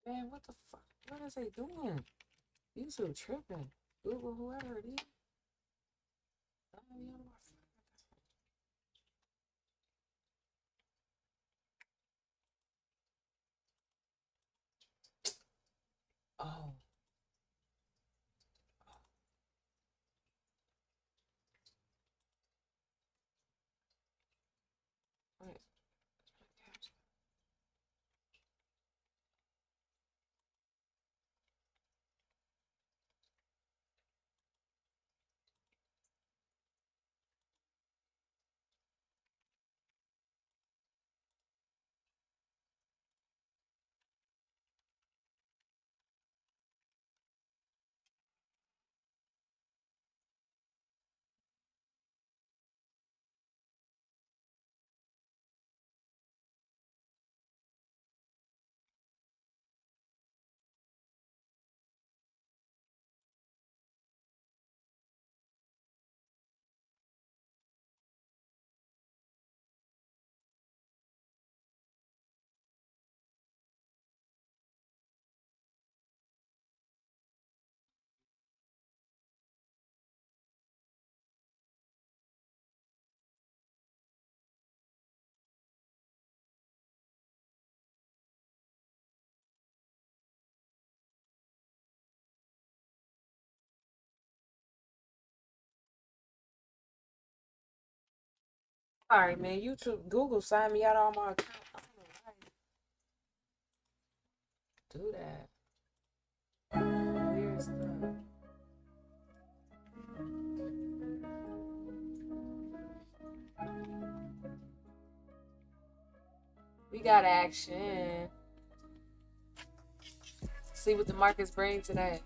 Man, what the fuck? What is they doing? YouTube tripping. Google, whoever it is. Oh. Wait. Sorry, man. YouTube, Google signed me out on my account. I don't know why they do that. Weird stuff. We got action. See what the markets bring today.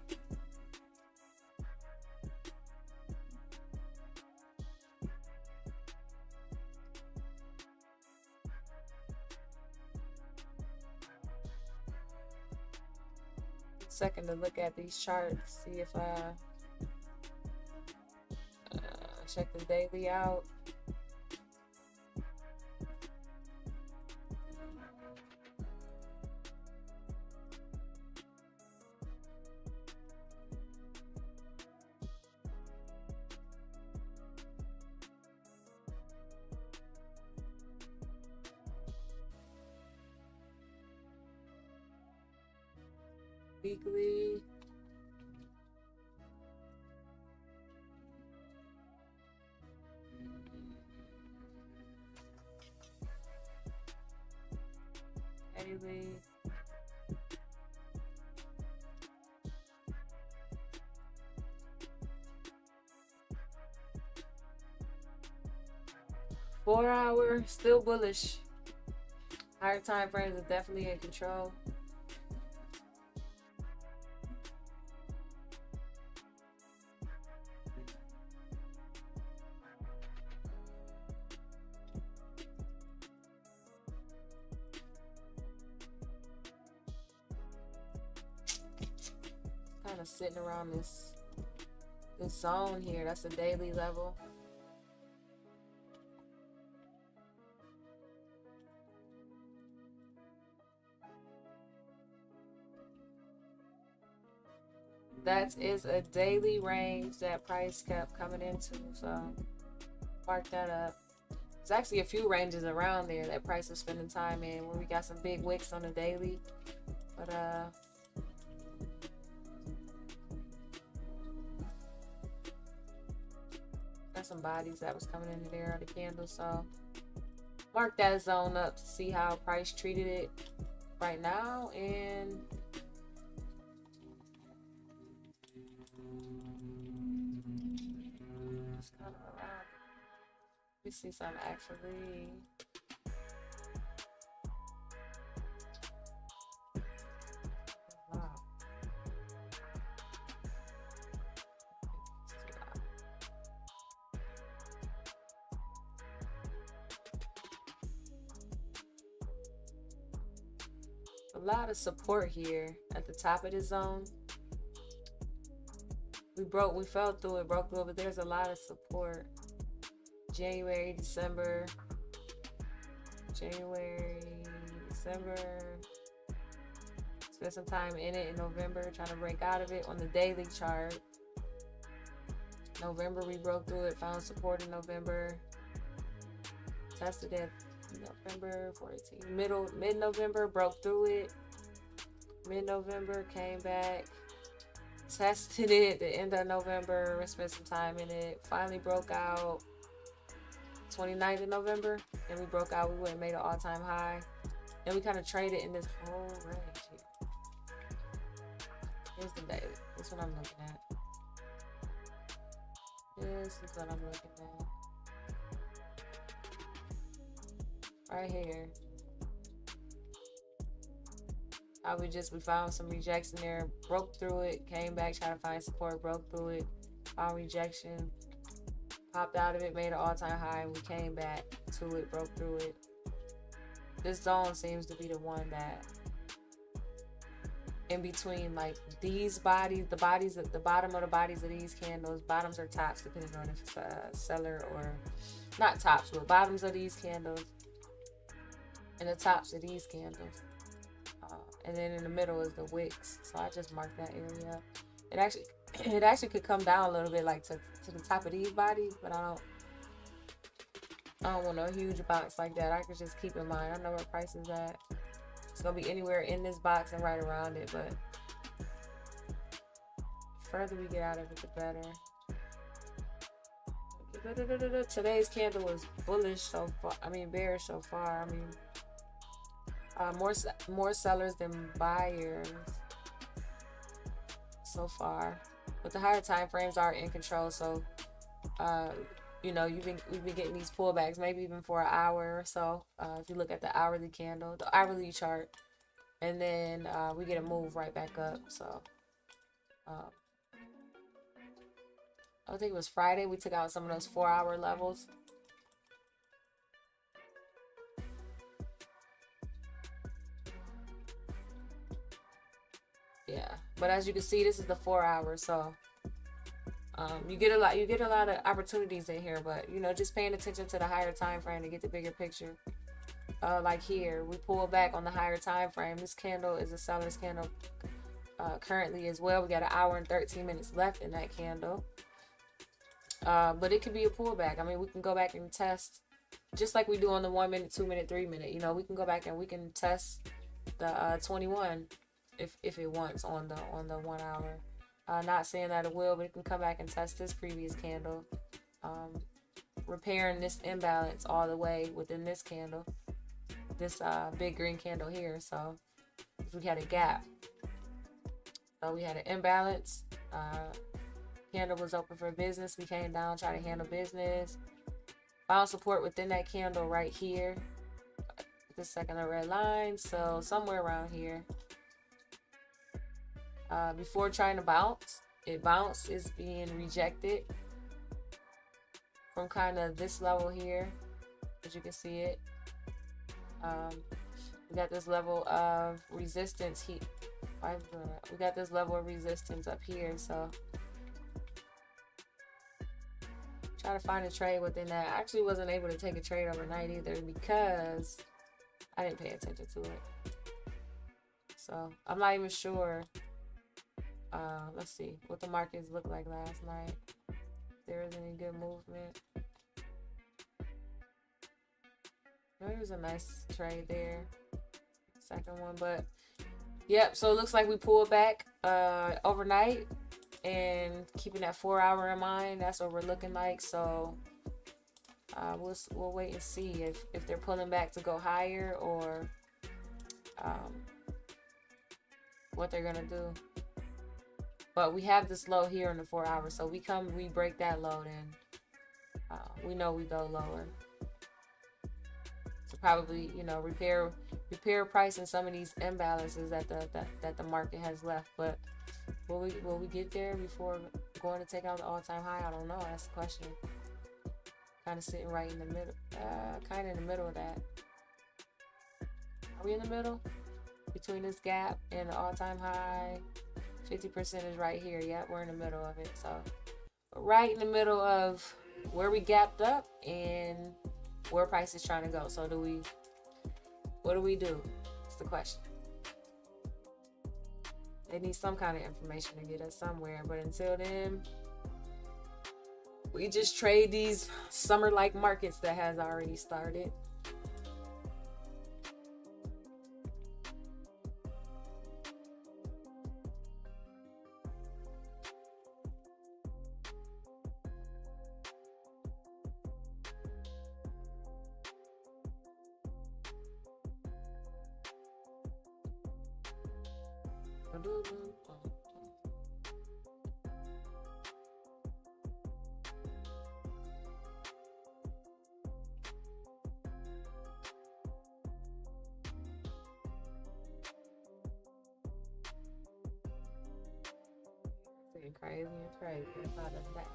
Second to look at these charts, see if I check the daily out. Weekly. Daily. Four-hour, still bullish. Higher time frames are definitely in control. Kind of sitting around this zone here. That's a daily level. That is a daily range that price kept coming into, so mark that up. There's actually a few ranges around there that price is spending time in where we got some big wicks on the daily, but got some bodies that was coming into there on the candle, so mark that zone up to see how price treated it right now. And just kind of around. Let me see something actually. Wow. A lot of support here at the top of the zone. We fell through it, broke through it, but there's a lot of support. January, December, Spent some time in it in November, trying to break out of it on the daily chart. November, we broke through it, found support in November. Tested it November 14th, mid-November, broke through it. Mid-November, came back, tested it the end of November, spent some time in it, finally broke out 29th of November, and we broke out. We went and made an all-time high, and we kind of traded in this whole range here. Here's the daily. This is what I'm looking at. This is what I'm looking at. Right here. How we found some rejection there, broke through it, came back, tried to find support, broke through it, found rejection, popped out of it, made an all-time high, and we came back to it, broke through it. This zone seems to be the one that in between, like these bodies, the bottom of the bodies of these candles, bottoms or tops, depending on if it's a seller or not tops, but bottoms of these candles and the tops of these candles. And then in the middle is the wicks. So I just marked that area up. It actually could come down a little bit, like to the top of these bodies, but I don't want no huge box like that. I could just keep in mind. I know where price is at. It's gonna be anywhere in this box and right around it, but the further we get out of it, the better. Today's candle was bullish so far. I mean, bearish so far. I mean, more sellers than buyers so far, but the higher time frames are in control. So you know, we've been getting these pullbacks, maybe even for an hour or so. If you look at the hourly candle, the hourly chart, and then we get a move right back up. So I think it was Friday we took out some of those 4-hour levels. Yeah, but as you can see, this is the 4 hours, so you get a lot of opportunities in here, but you know, just paying attention to the higher time frame to get the bigger picture. Like here, we pull back on the higher time frame. This candle is a seller's candle currently as well. We got an hour and 13 minutes left in that candle, but it could be a pullback. I mean, we can go back and test just like we do on the 1 minute, 2 minute, 3 minute. You know, we can go back and we can test the 21 if it wants on the 1 hour. Not saying that it will, but it can come back and test this previous candle, repairing this imbalance all the way within this candle, this big green candle here. So we had a gap, so we had an imbalance. Candle was open for business. We came down, tried to handle business, found support within that candle right here, the second red line, so somewhere around here. Before trying to bounce, it bounced, is being rejected from kind of this level here, as you can see it. We got this level of resistance heat. We got this level of resistance up here, so try to find a trade within that. I actually wasn't able to take a trade overnight either because I didn't pay attention to it. So I'm not even sure. Let's see what the markets looked like last night. If there was any good movement. There was a nice trade there. Second one, but yep. So it looks like we pulled back overnight, and keeping that 4 hour in mind, that's what we're looking like. So we'll wait and see if they're pulling back to go higher, or what they're gonna do. But we have this low here in the 4 hours, so we break that low, then we know we go lower. So probably, you know, repair price in some of these imbalances that the market has left. But will we get there before going to take out the all-time high? I don't know. That's the question. Kind of sitting right in the middle, kind of in the middle of that. Are we in the middle between this gap and the all-time high? 50% is right here. Yep, we're in the middle of it. So right in the middle of where we gapped up and where price is trying to go. So what do we do? That's the question. They need some kind of information to get us somewhere. But until then, we just trade these summer-like markets that has already started. Crazy and crazy about that.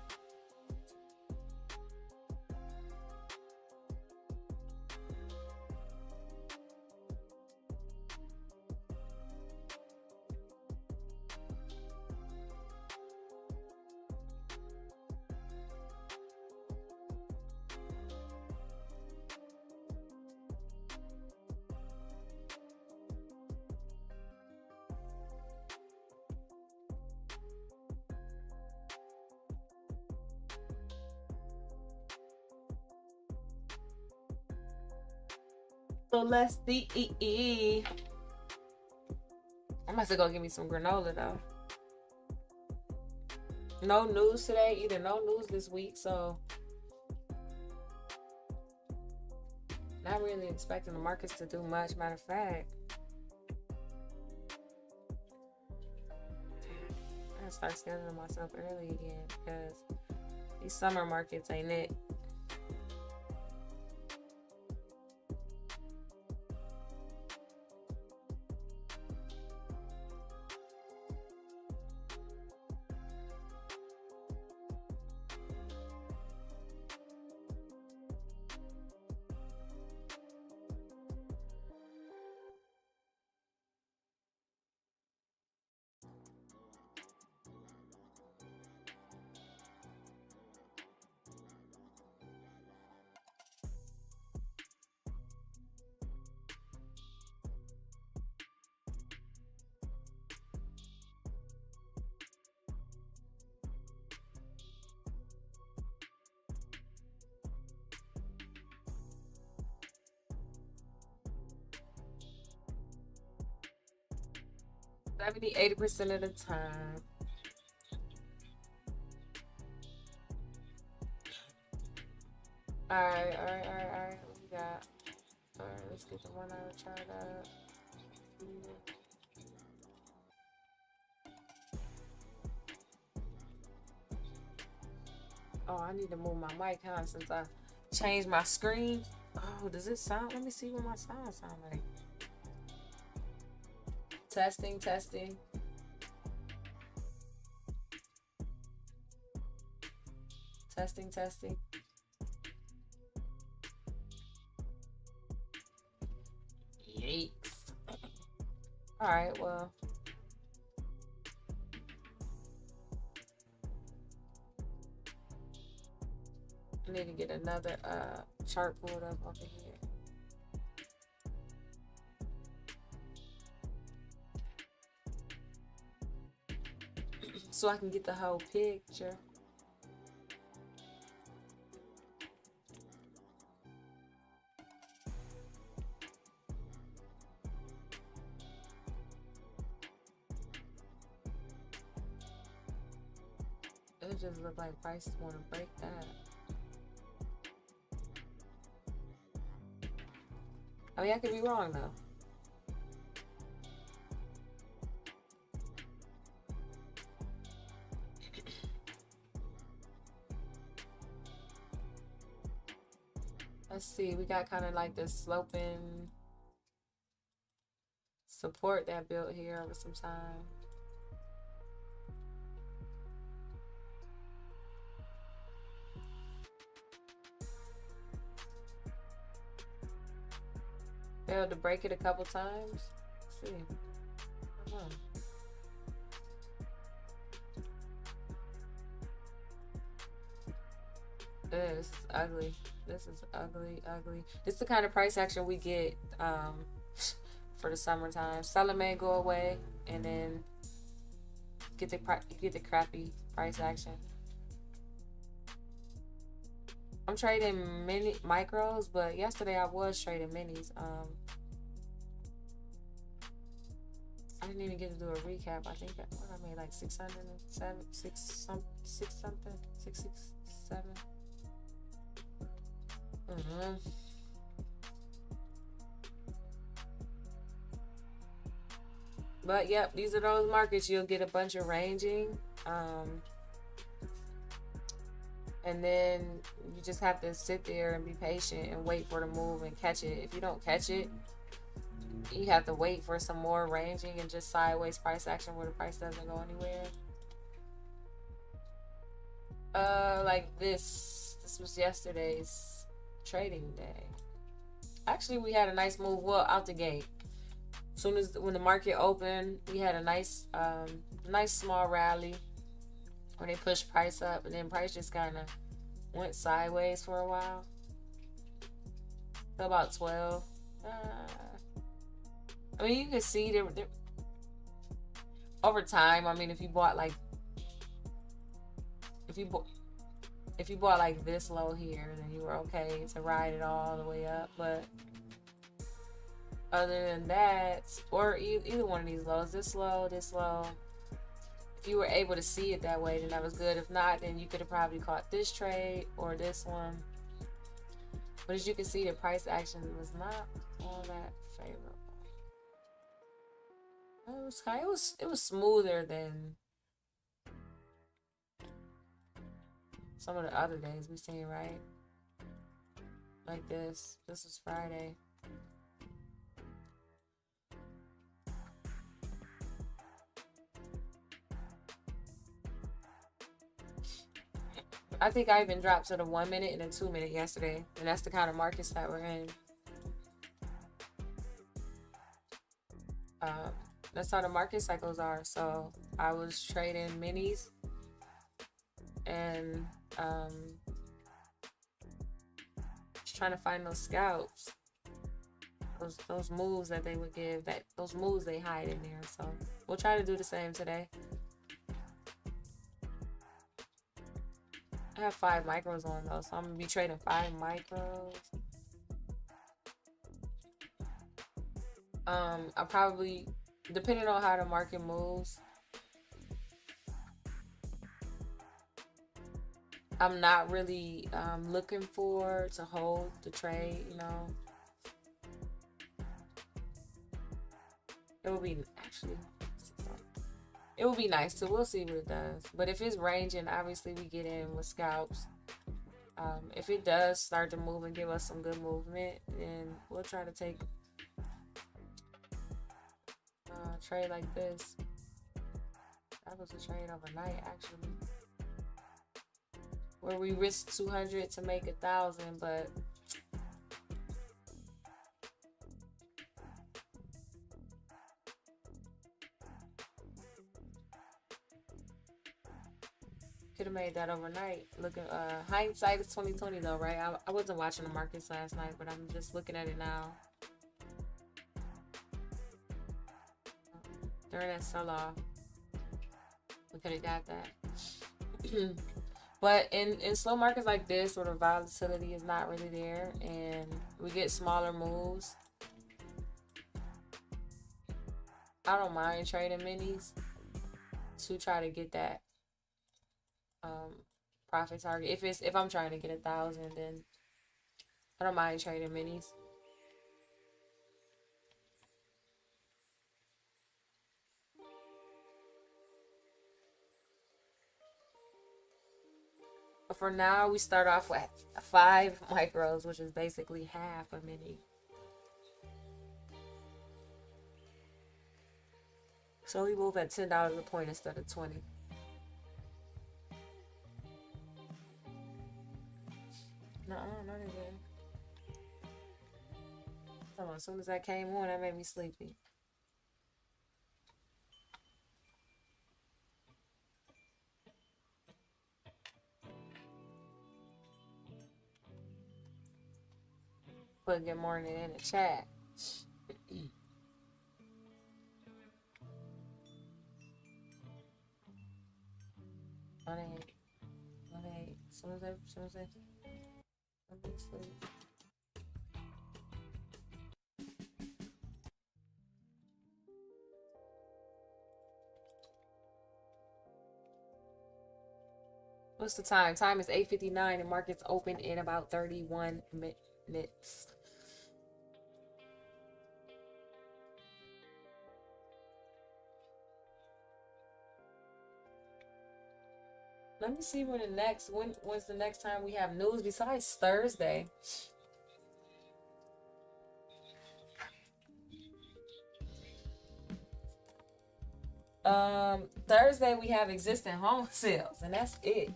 So let's see. I'm about to go get me some granola though. No news today, either no news this week, so not really expecting the markets to do much. Matter of fact, I gotta start scheduling myself early again because these summer markets ain't it. Seventy, 80% of the time. Alright. What we got? Alright, let's get the 1 hour chart up. Oh, I need to move my mic, huh? Since I changed my screen. Oh, does it sound? Let me see what my sound like. Testing. Testing. Yikes. Alright, well. I need to get another chart pulled up over here. So I can get the whole picture. It just look like prices want to break that. I mean, I could be wrong though. Let's see, we got kind of like this sloping support that built here over some time. Failed to break it a couple times. Let's see. Come on. This is ugly. This is ugly. This is the kind of price action we get for the summertime. Selling may go away, and then get the crappy price action. I'm trading mini micros, but yesterday I was trading minis. I didn't even get to do a recap. I think I made like 607, six something, 667. But yep, these are those markets you'll get a bunch of ranging. And then you just have to sit there and be patient and wait for the move and catch it. If you don't catch it, you have to wait for some more ranging and just sideways price action where the price doesn't go anywhere. Like this was yesterday's trading day. Actually, we had a nice move, well, out the gate. Soon as when the market opened, we had a nice small rally where they pushed price up, and then price just kind of went sideways for a while. So about 12. I mean, you can see there over time. I mean, if you bought like this low here, then you were okay to ride it all the way up. But other than that, or either one of these lows, this low, if you were able to see it that way, then that was good. If not, then you could have probably caught this trade or this one. But as you can see, the price action was not all that favorable. It was smoother than some of the other days we've seen, right? Like this. This was Friday. I think I even dropped to the 1 minute and the 2 minute yesterday. And that's the kind of markets that we're in. That's how the market cycles are. So I was trading minis and just trying to find those scalps. Those moves that they would give, those moves they hide in there. So we'll try to do the same today. I have 5 micros on though, so I'm gonna be trading 5 micros. I probably, depending on how the market moves, I'm not really looking for to hold the trade, you know. It will be it will be nice too. We'll see what it does. But if it's ranging, obviously we get in with scalps. If it does start to move and give us some good movement, then we'll try to take a trade like this. That was a trade overnight, actually, where we risked 200 to make 1,000, but could have made that overnight. Looking, hindsight is 2020 though, right? I wasn't watching the markets last night, but I'm just looking at it now. During that sell-off, we could have got that. But in slow markets like this, where the volatility is not really there, and we get smaller moves, I don't mind trading minis to try to get that profit target. If I'm trying to get 1,000, then I don't mind trading minis. But for now, we start off with 5 micros, which is basically half a mini. So we move at $10 a point instead of 20. No, not again. So as soon as I came on, that made me sleepy. Put good morning in the chat. On 8. On 8. Soon as I let me sleep. What's the time? Time is 8:59 and market's open in about 31 minutes. Let me see when when's the next time we have news besides Thursday. Thursday we have existing home sales and that's it.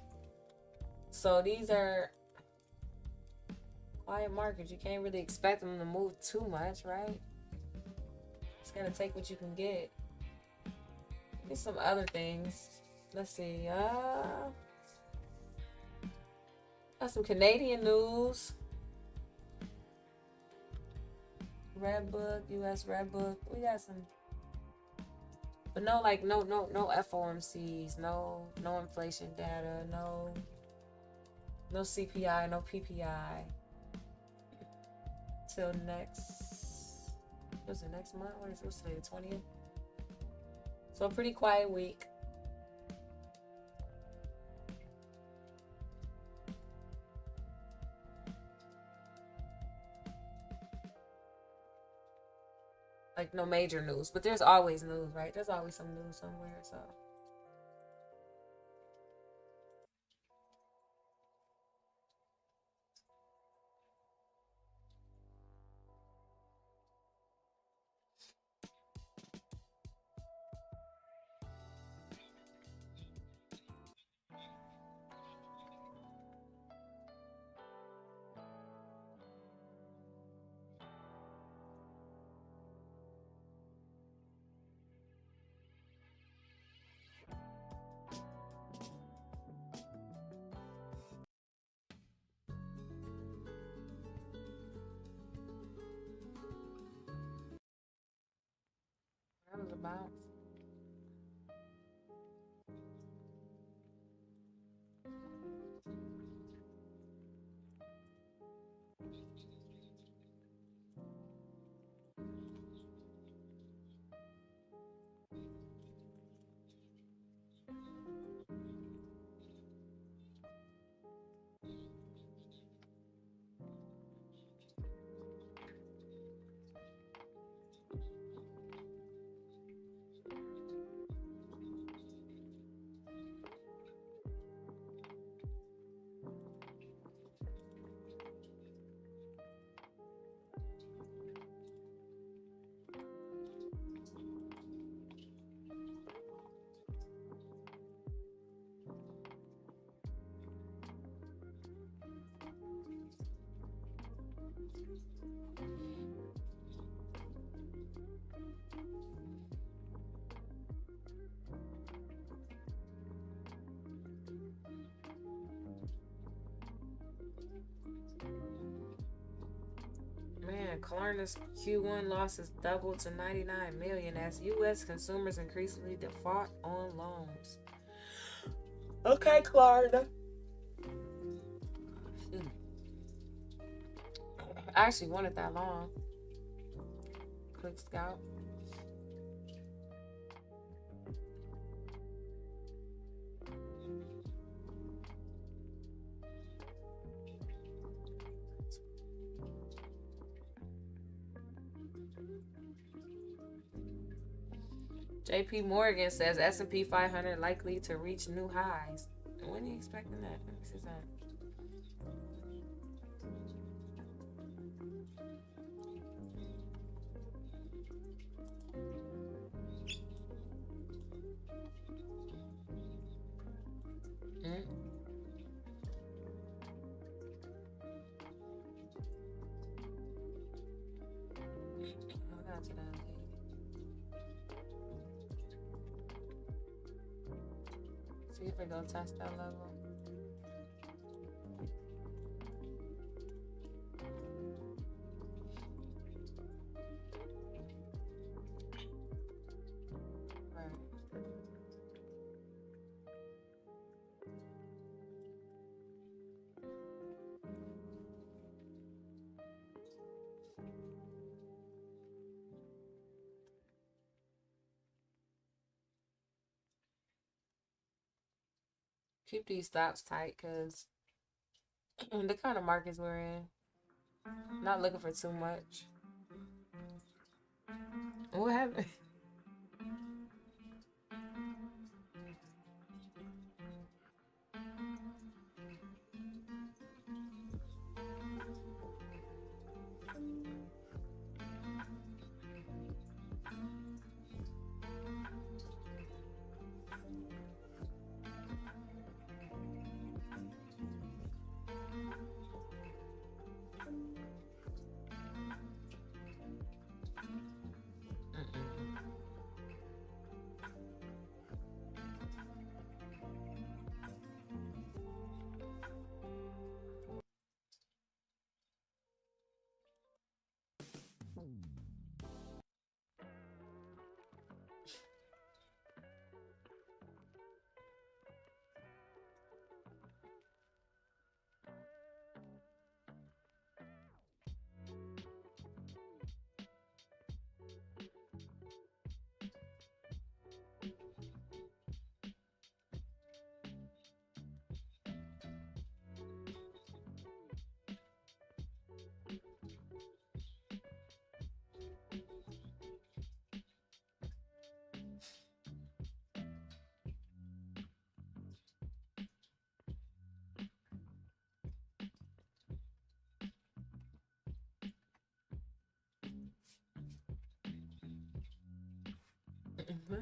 So these are quiet markets. You can't really expect them to move too much, right? It's gonna take what you can get. Get some other things. Let's see. Got some Canadian news. Red Book, U.S. Red Book. We got some, but no, like no FOMCs, no inflation data, no CPI, no PPI. Till next, what's it, next month? What's today, the 20th? So a pretty quiet week. Like no major news, but there's always news, right? There's always some news somewhere, so. That was a bounce. Man, Klarna's Q1 losses doubled to 99 million as U.S. consumers increasingly default on loans. Okay, Klarna. I actually wanted that long. Quick scout. JP Morgan says S&P 500 likely to reach new highs. When are you expecting that? Let me see that. See if it gonna test that level. Right. Keep these stops tight because the kind of markets we're in. Not looking for too much. What happened? What?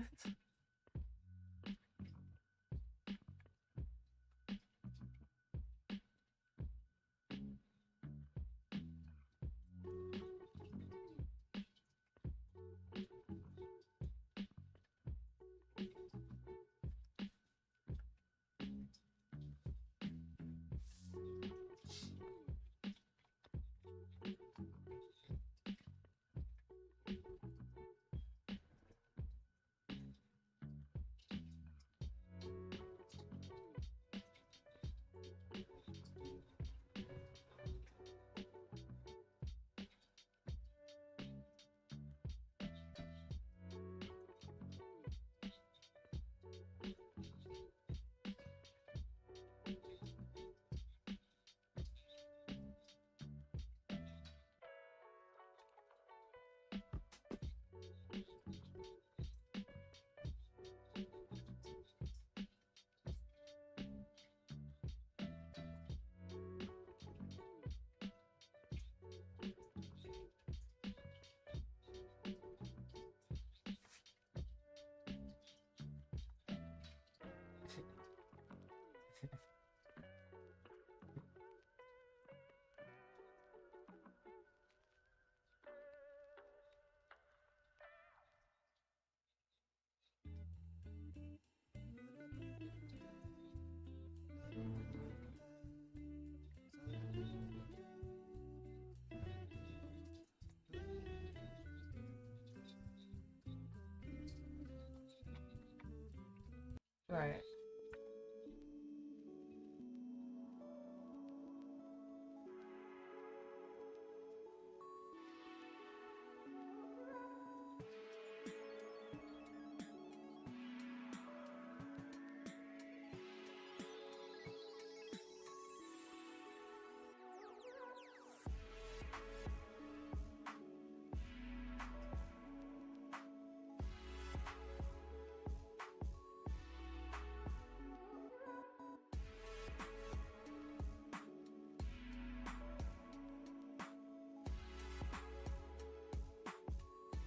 Right.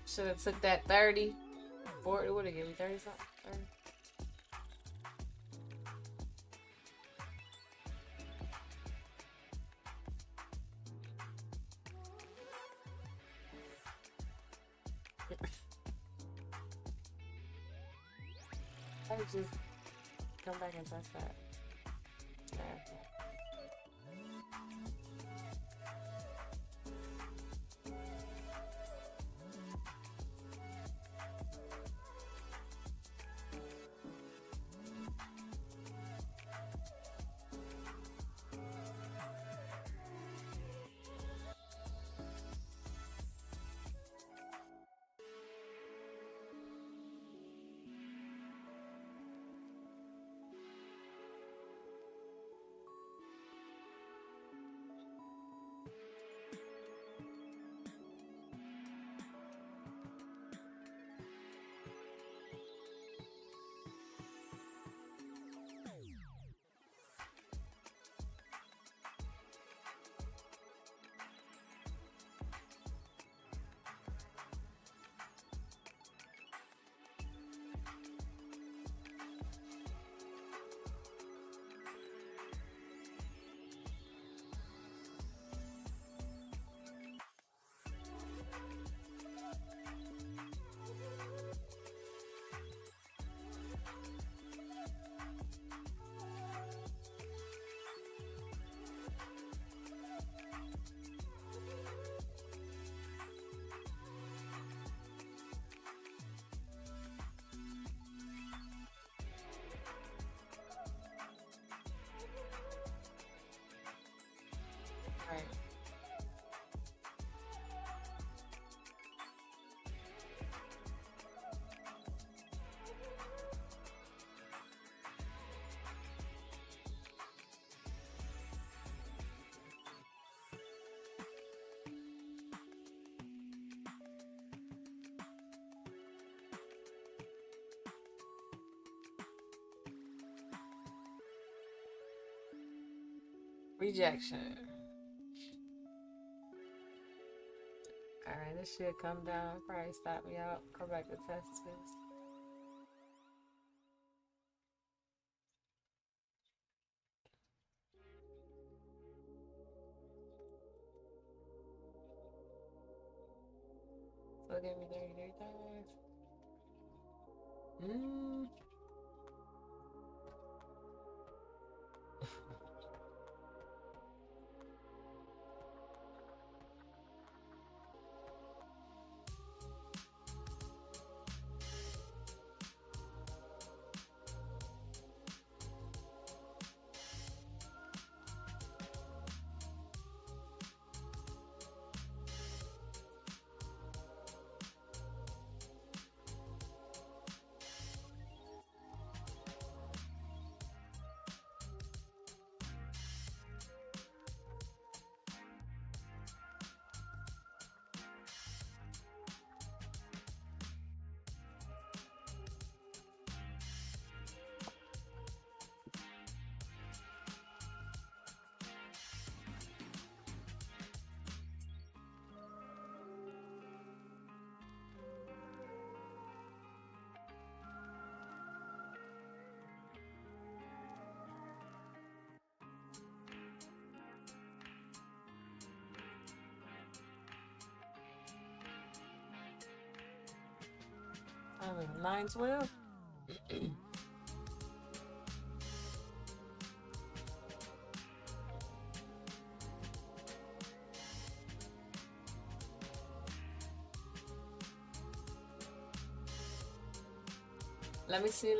Should have took that 30. 40, would have given me 30 something. 30. I would just come back and test that. Yeah. Rejection. Alright, this should come down. Probably stop me out. Go back to test this. So give me 33,000. I mean, 912. Let me see.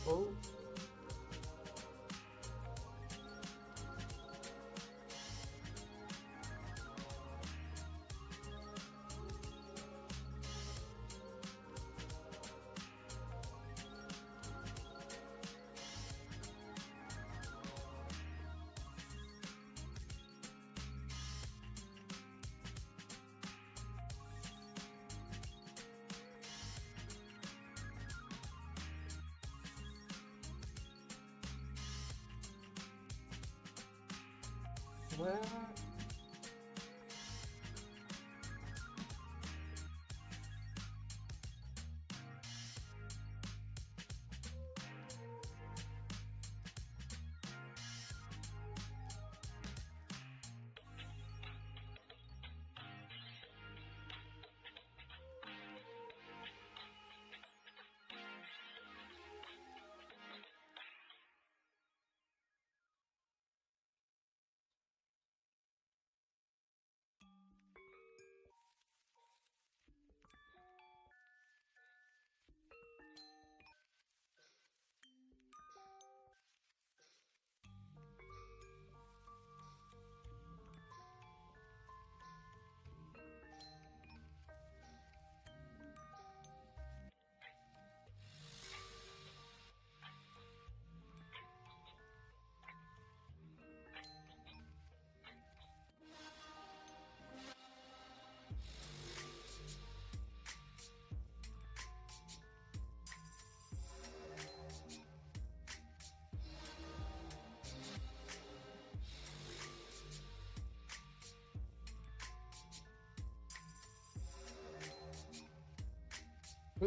Oh. Well,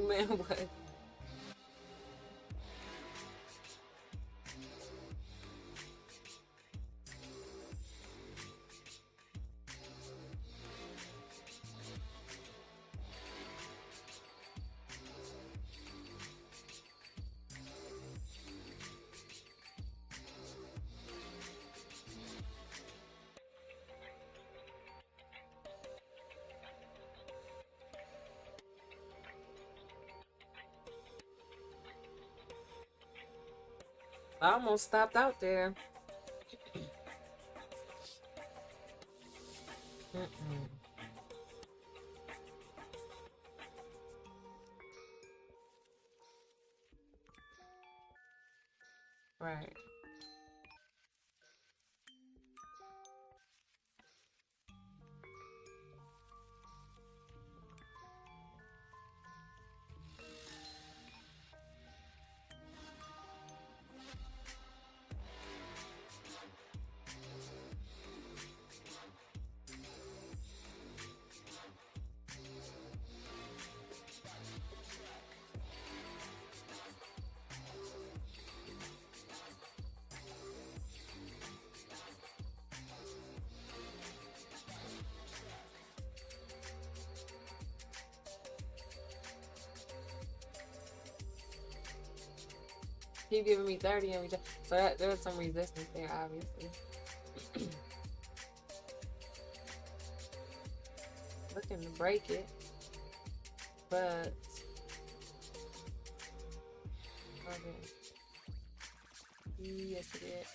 man, what? I almost stopped out there. Mm-mm. Right. Keep giving me 30 and reject. So there was some resistance there, obviously. Looking to break it, but okay. Yes, it is.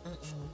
Mm-mm.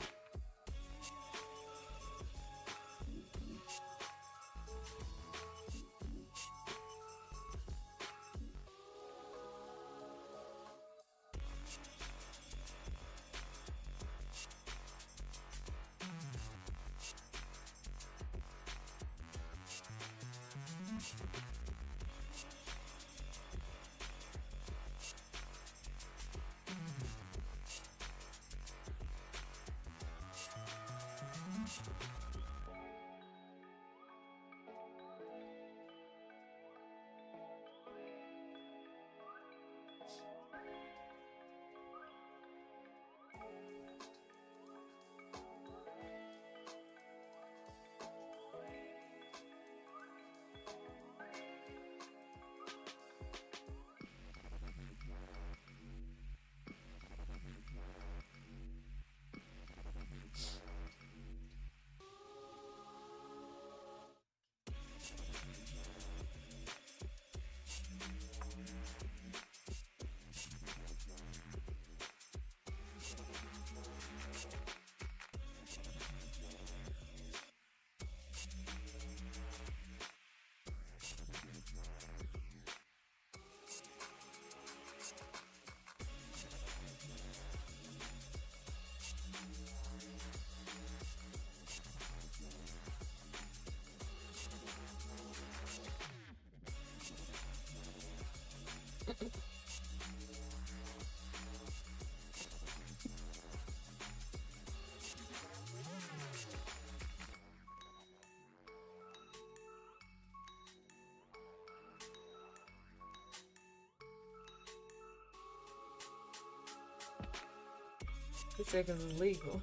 He said because it's legal.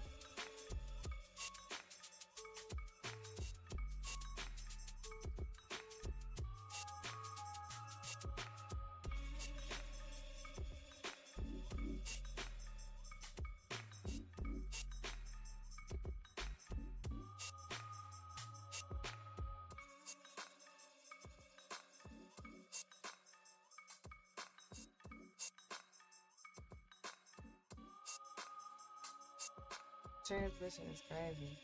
Transmission is crazy.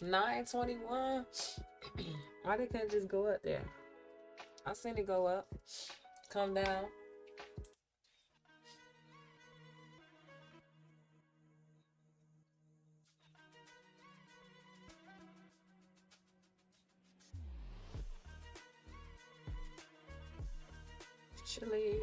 $9.21. Why they couldn't just go up there? I seen it go up, come down. Chili.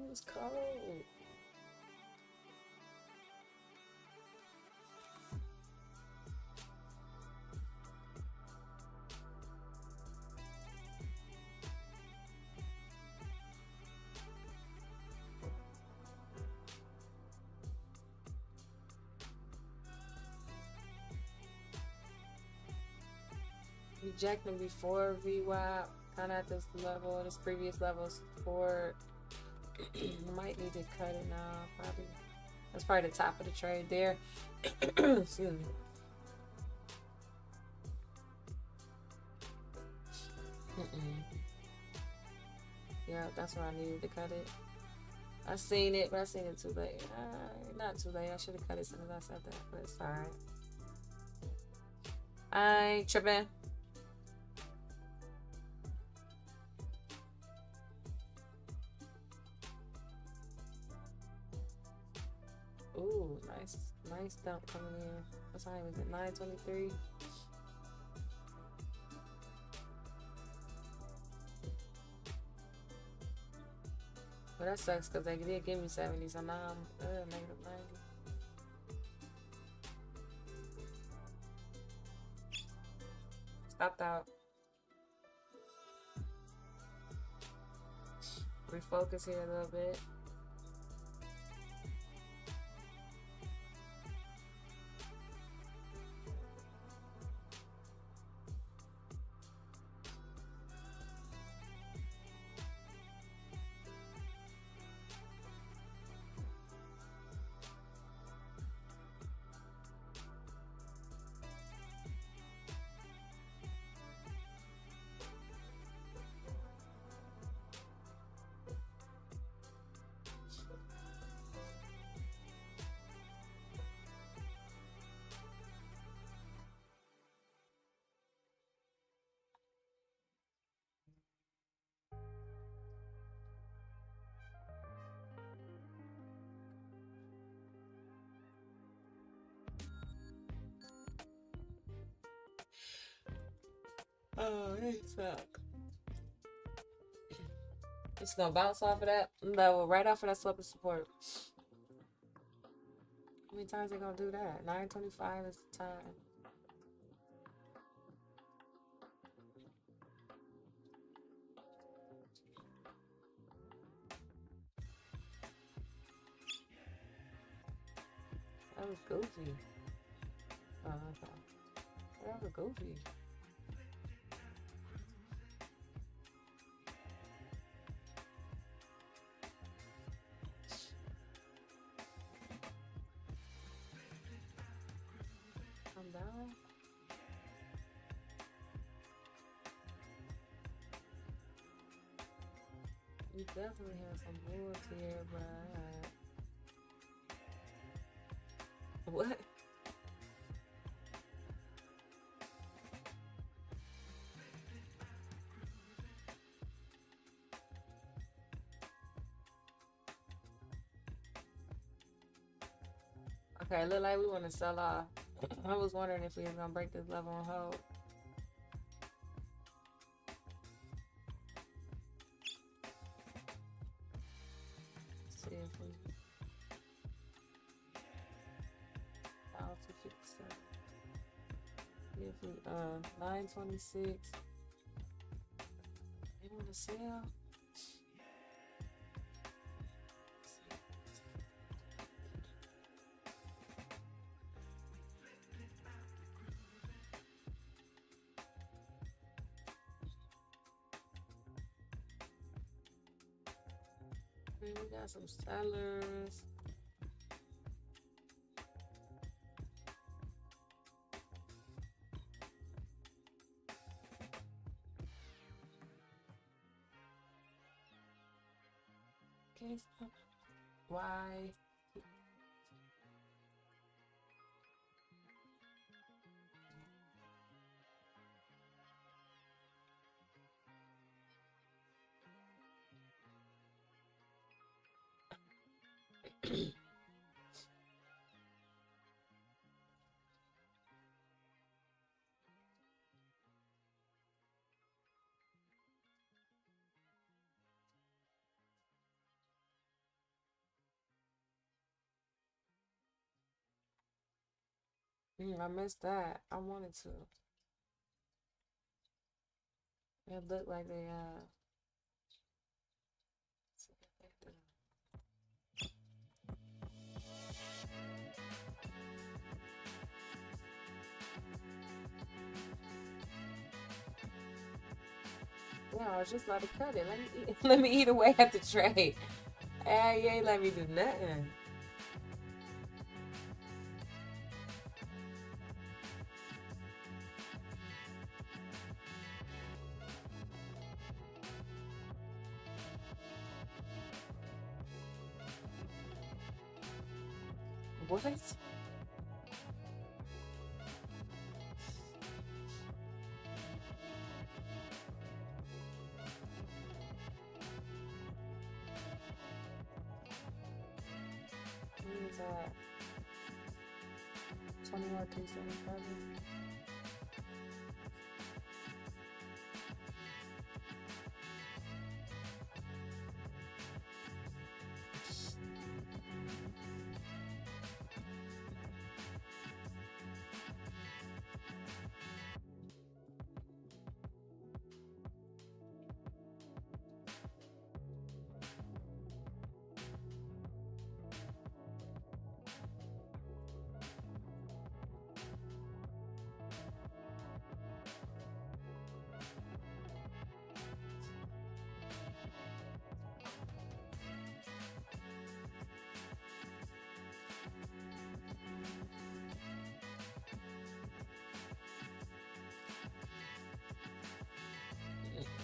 It's cold. Rejecting before VWAP, kind of at this level, this previous level support. Might need to cut it now. Probably that's probably the top of the trade there. Excuse me. Yeah, that's where I needed to cut it. I seen it, but I seen it too late. Not too late. I should have cut it as soon as I said that, but it's alright. I ain't tripping. Ooh, nice dump coming in. What time is it? 9:23. Well, that sucks because they did give me 70, so now I'm negative 90. Stopped out. Refocus here a little bit. Oh, they suck. It's gonna bounce off of that level, right off of that slope of support. How many times they gonna do that? 9:25 is the time. That was goofy. Oh, okay. That was goofy. Come down. We definitely have some bulls here, but what? Okay, look like we want to sell off. I was wondering if we was gonna break this level on hold. Let's see if we 257. See if we 926. They want to sell. We got some sellers. Okay, stop. Why? I missed that. I wanted to. It looked like they yeah, I was just about to cut it. Let me eat, let me eat away at the tray. Hey, you ain't let me do nothing. What? What is that? 21 377.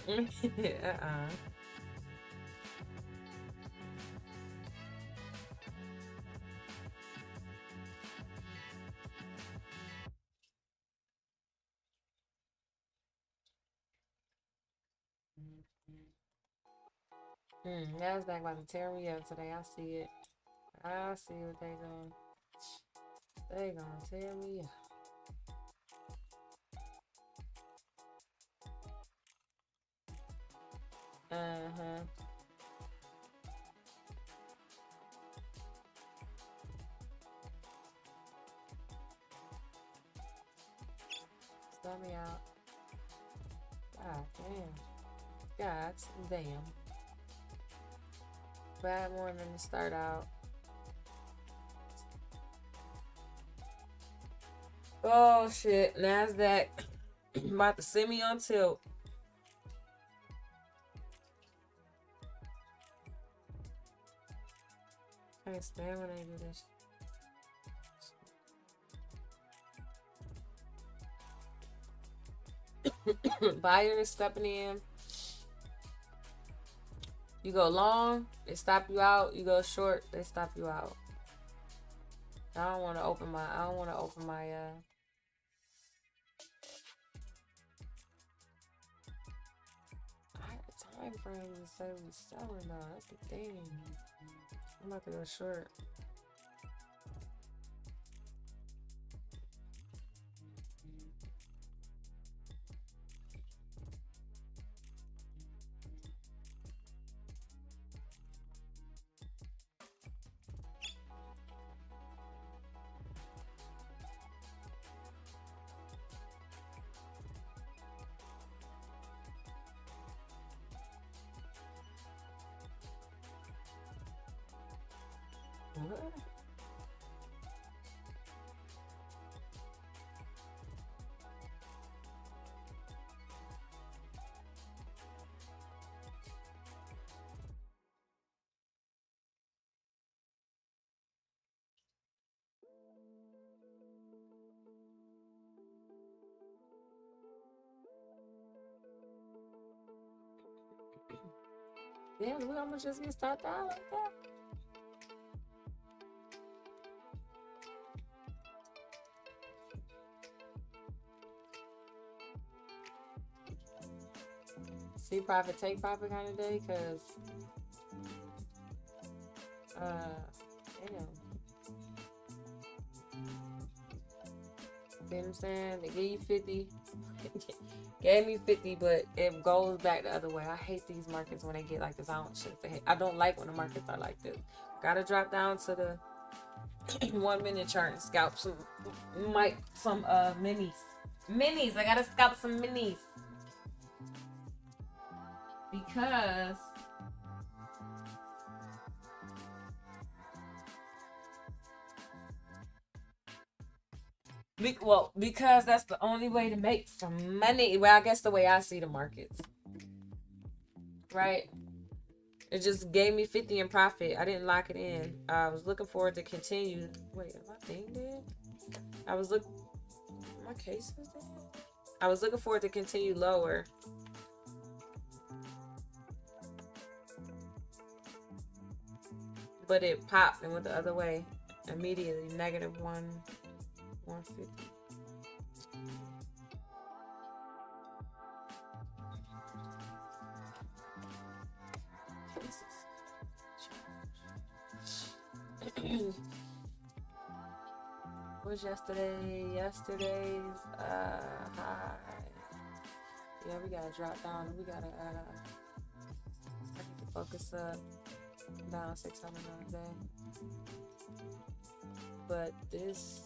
Uh-uh. Nasdaq about to tear me up today. I see it. I see what they doing. They gonna tear me up. Uh-huh. Stop me out. God damn. God damn. Bad morning to start out. Oh shit. Nasdaq about to send me on tilt. I can't stand when they do this. Buyer is stepping in. You go long, they stop you out. You go short, they stop you out. I don't want to open my time frame to say we selling though. That's the thing. I'm about to go short. What? Damn, we almost just get started out like that. See profit, take profit kind of day, cause damn. See what I'm saying? They give you 50. Gave me 50, but it goes back the other way. I hate these markets when they get like this. I don't like when the markets are like this. Gotta drop down to the 1 minute chart and scalp some minis. Minis. I gotta scalp some minis. Because because that's the only way to make some money. Well, I guess the way I see the markets. Right? It just gave me 50 in profit. I didn't lock it in. I was looking forward to continue. Wait, am my thing dead? My case is dead? I was looking forward to continue lower. But it popped and went the other way immediately. Negative 150. What's yesterday's high? Yeah, we gotta drop down. We gotta focus up. Down 600 on the day. But this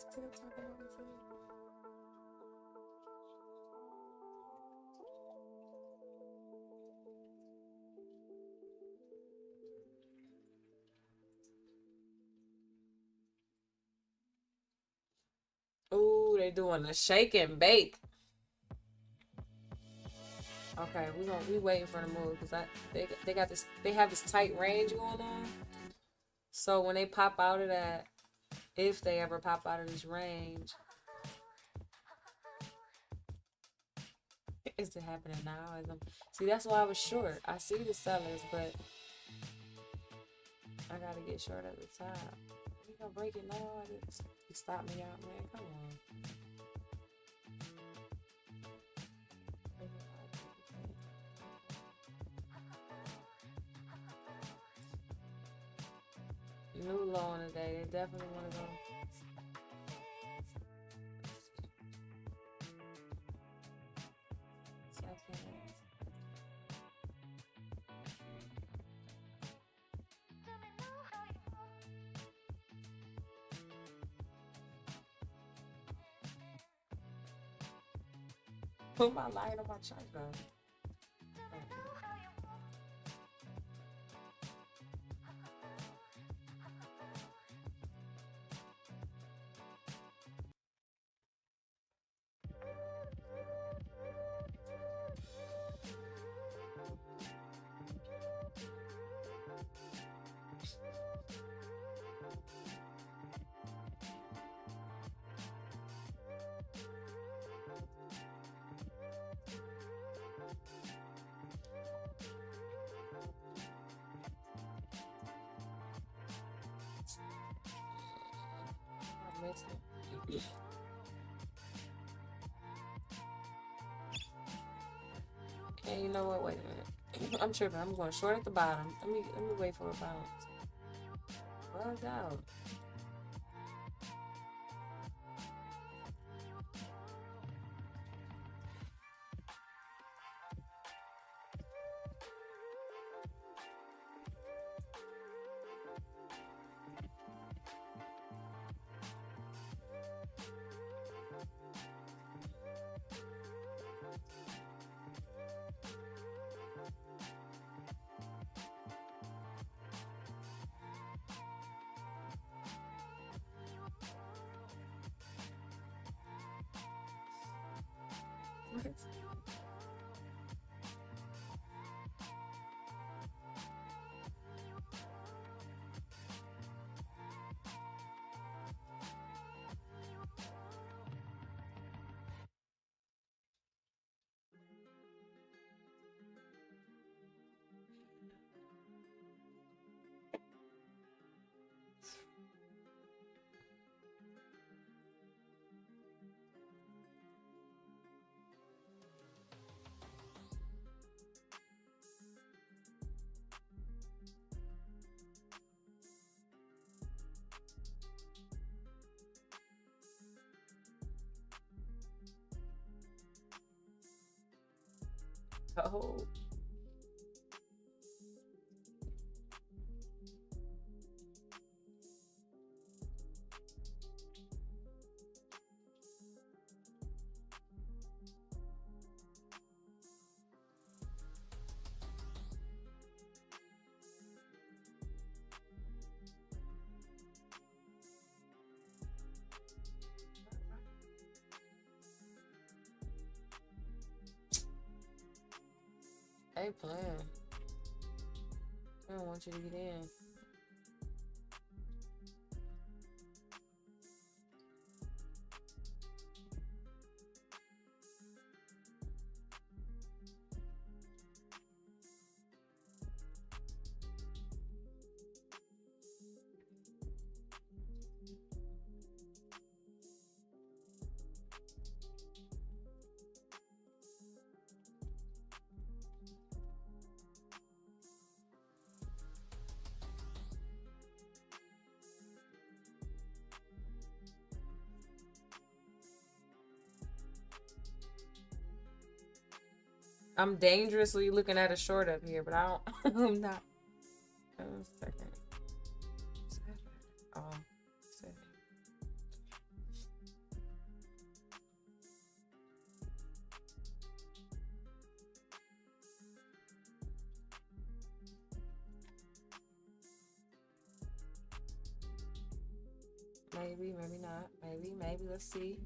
still talking about this. Ooh, they doing a shake and bake. Okay, we waiting for the move because they have this tight range going on. So when they pop out of that, if they ever pop out of this range, is it happening now? See, that's why I was short. I see the sellers, but I gotta get short at the top. You gonna break it now? You stop me out, man. Come on. New low on the day. They definitely want to go. Put my light on my charger. Missed it. And you know what? Wait a minute. I'm tripping. I'm going short at the bottom. Let me wait for a bounce. Bugged out. What? Oh. They playing. I don't want you to get in. I'm dangerously looking at a short up here, but I don't. I'm not. One second. Oh, seven. Maybe, maybe not. Maybe. Let's see.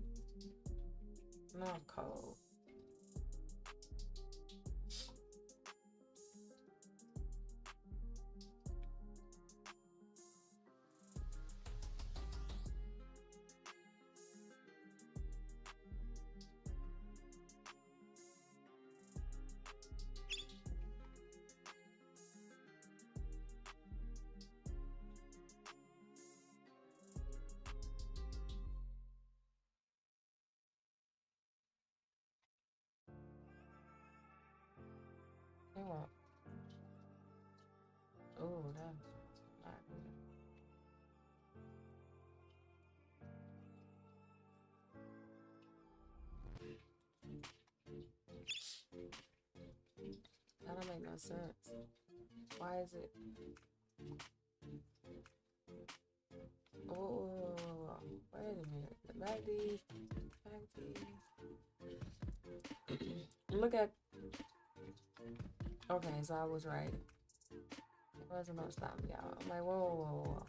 No, I'm cold. Come on. Oh, that's not good. That don't make no sense. Why is it? Oh, wait a minute. Back these. Look at. Okay, so I was right. It wasn't gonna stop me out. I'm like, whoa.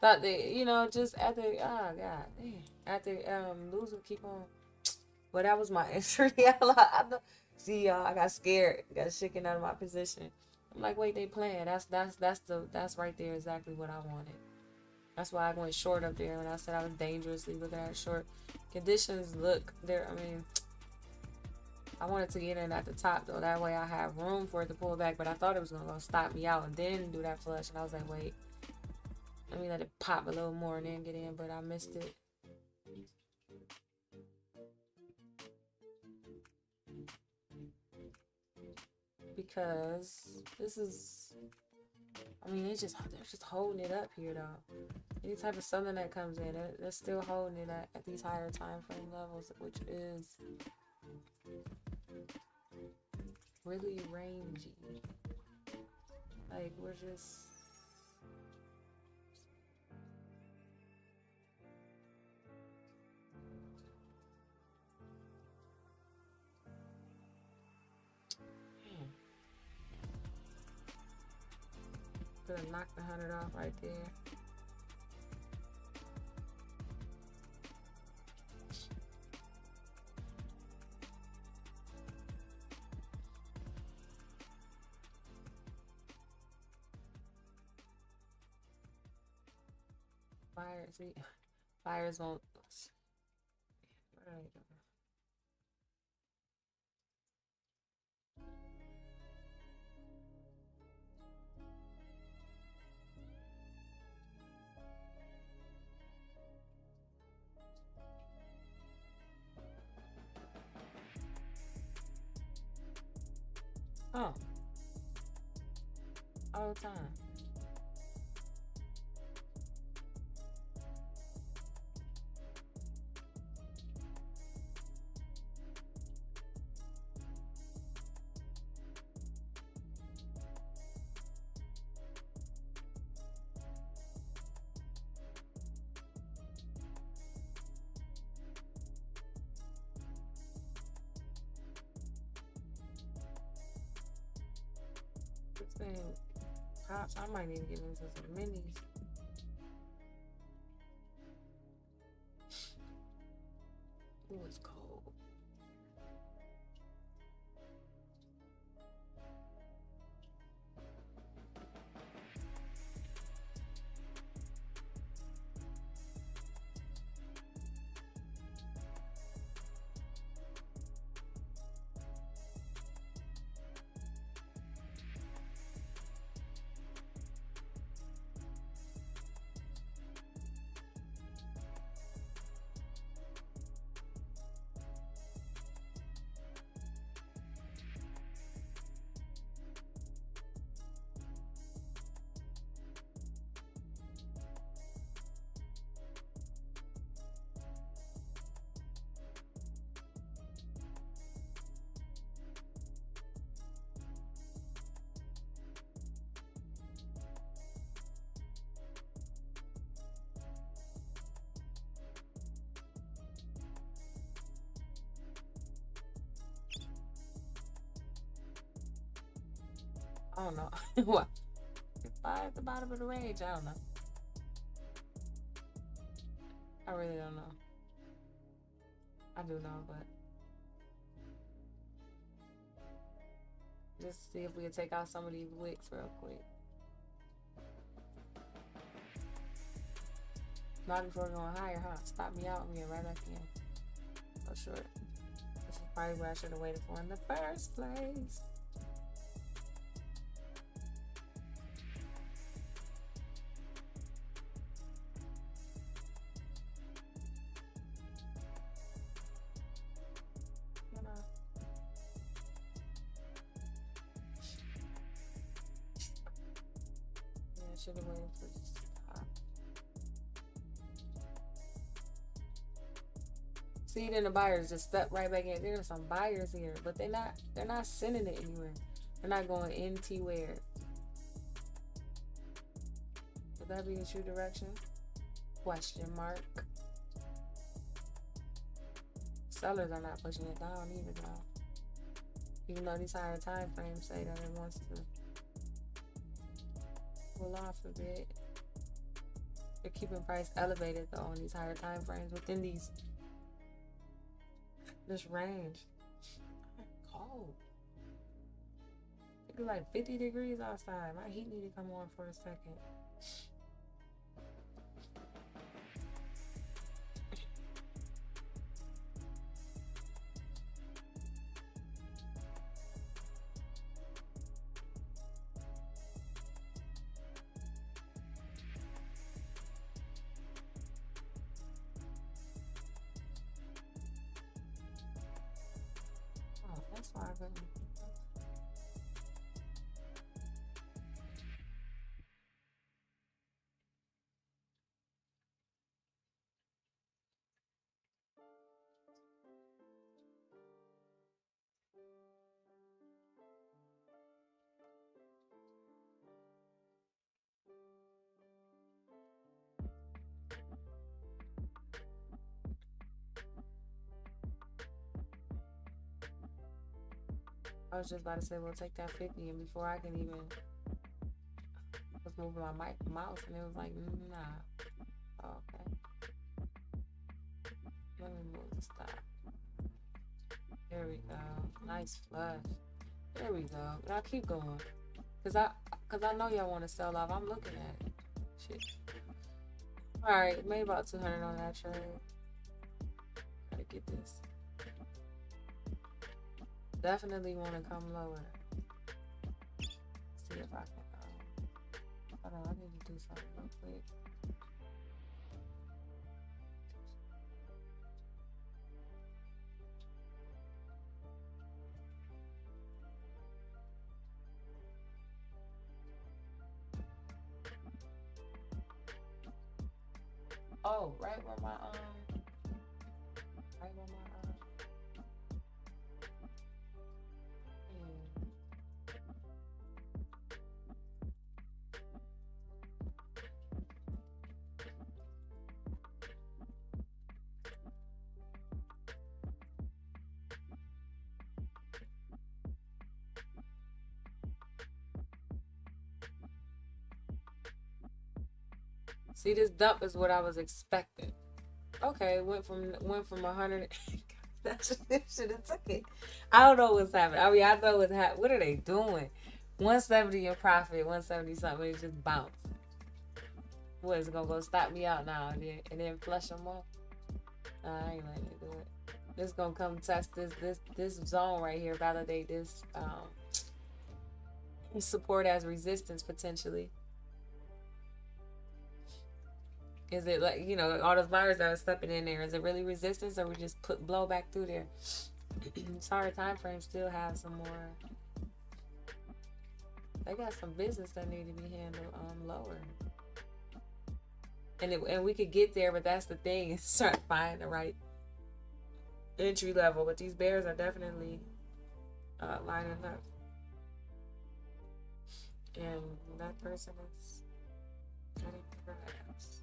Thought they, just after, oh god, damn. After losing, keep on. But that was my entry. See, y'all, I got scared, got shaken out of my position. I'm like, wait, they playing. That's right there exactly what I wanted. That's why I went short up there when I said I was dangerously looking at short. Conditions look there. I mean, I wanted to get in at the top though. That way I have room for it to pull back. But I thought it was gonna stop me out and then do that flush. And I was like, wait, let me let it pop a little more and then get in. But I missed it. because this is, I mean, they're just holding it up here though. Any type of something that comes in, they're still holding it at these higher time frame levels, which is really rangy. Like, we're just gonna knock the 100 off right there. Buyers, see, buyers won't. What are they doing? Oh, all the time. This thing pops. I might need to get into some minis. Ooh, it's cold. I don't know. What? Buy at the bottom of the range. I don't know. I really don't know. I do know, but just see if we can take out some of these wicks real quick. Not before going higher, huh? Stop me out and get right back in. For sure. This is probably what I should have waited for in the first place. Should have waited for this top. See, then the buyers just step right back in. There's some buyers here, but they're not sending it anywhere. They're not going anywhere. Would that be the true direction? Question mark. Sellers are not pushing it down either though. Even though these higher time frames say that it wants to cool off a bit. They're keeping price elevated though on these higher time frames within this range. Cold. It's like 50 degrees outside. My heat need to come on for a second. I was just about to say, we'll take that 50, and before I can even was moving my mouse, and it was like, nah. Oh, okay. Let me move the stop. There we go. Nice flush. There we go. Now keep going. Cause I know y'all want to sell off. I'm looking at it. Shit. Alright, made about 200 on that trade. Gotta get this. Definitely want to come lower. See if I can. Hold on, I need to do something real quick. Oh, right where my See, this dump is what I was expecting. Okay, went from 100. That should have took it. I don't know what's happening. I mean, I know what's happening. What are they doing? 170 in profit, 170 something. It just bounced. What is it gonna go stop me out now and then flush them off? Nah, I ain't letting it do it. This gonna come test this zone right here. Validate this support as resistance potentially. Is it like, you know, all those buyers that are stepping in there, is it really resistance, or we just blow back through there? Sorry, time frame still have some more. They got some business that need to be handled lower. And we could get there, but that's the thing, is start finding the right entry level. But these bears are definitely lining up. And that person is cutting grass.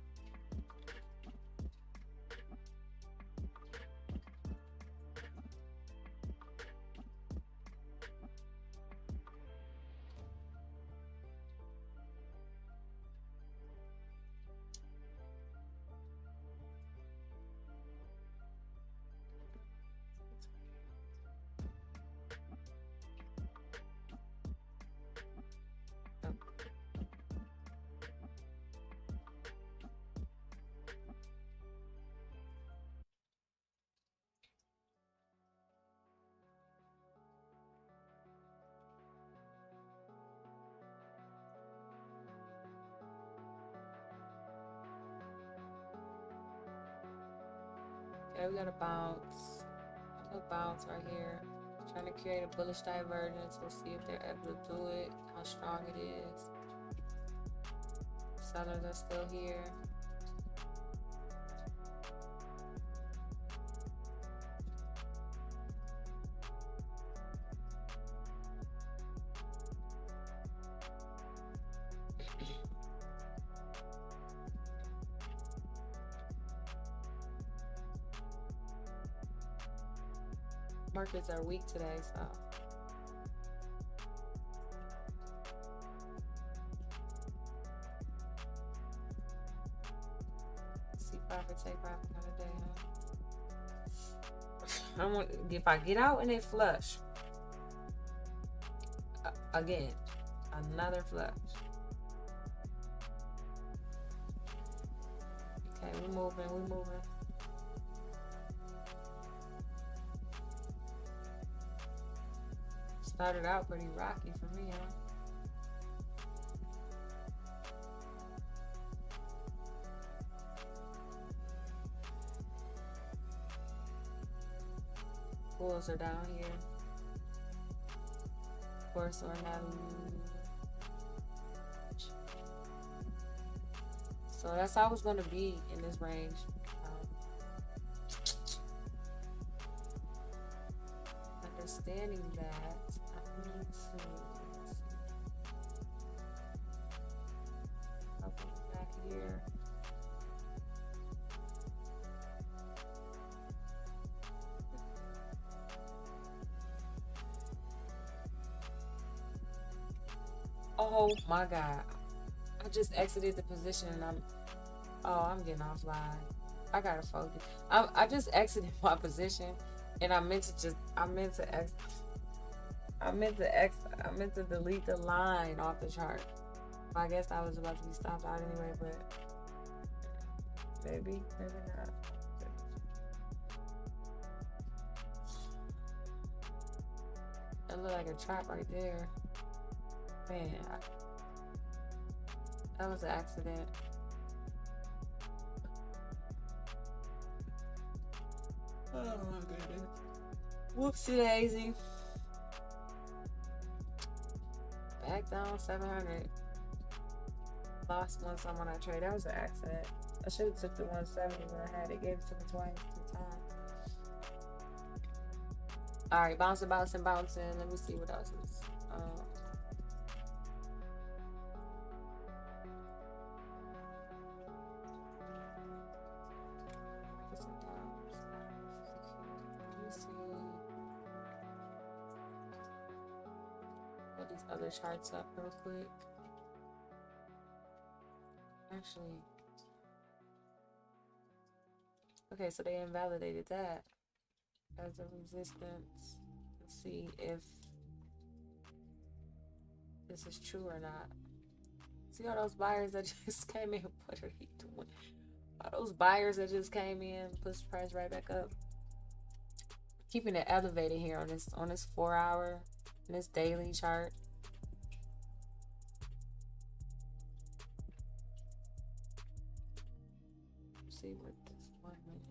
Okay, we got a bounce. A bounce right here. Trying to create a bullish divergence. We'll see if they're able to do it, how strong it is. Sellers are still here. Markets are weak today, so see profit, take profit another day, huh? I want, if I get out and it flush again, another flush. Okay, we're moving. Started out pretty rocky for me, huh? Bulls are down here. Of course, we're not. So that's how it's going to be in this range. Understanding that, I need to open back here. Oh my God. I just exited the position and I'm getting offline. I gotta focus. I just exited my position and I meant to delete the line off the chart. I guess I was about to be stopped out anyway, but maybe not. That looked like a trap right there. Man, that was an accident. Oh my goodness. Whoopsie daisy. Back down 700. Lost one some on that trade. That was an accident. I should have took the 170 when I had it. Gave it to me twice, 2 times. Alright, bouncing. Let me see what else is. These other charts up real quick. Actually, okay, so they invalidated that as a resistance. Let's see if this is true or not. See all those buyers that just came in? What are you doing? All those buyers that just came in, push the price right back up. Keeping it elevated here on this 4 hour, in this daily chart. See what this 1 minute.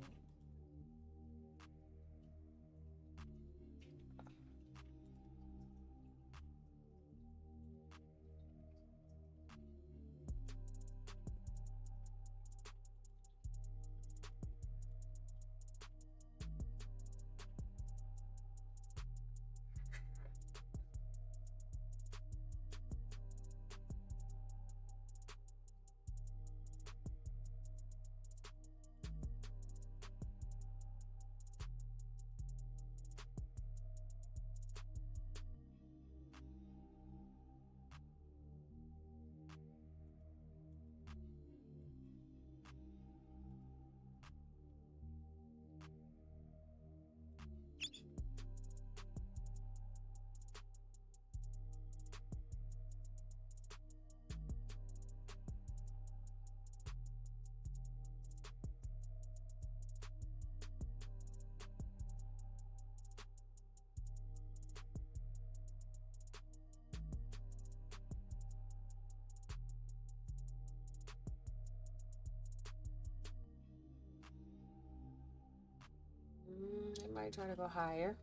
It might try to go higher.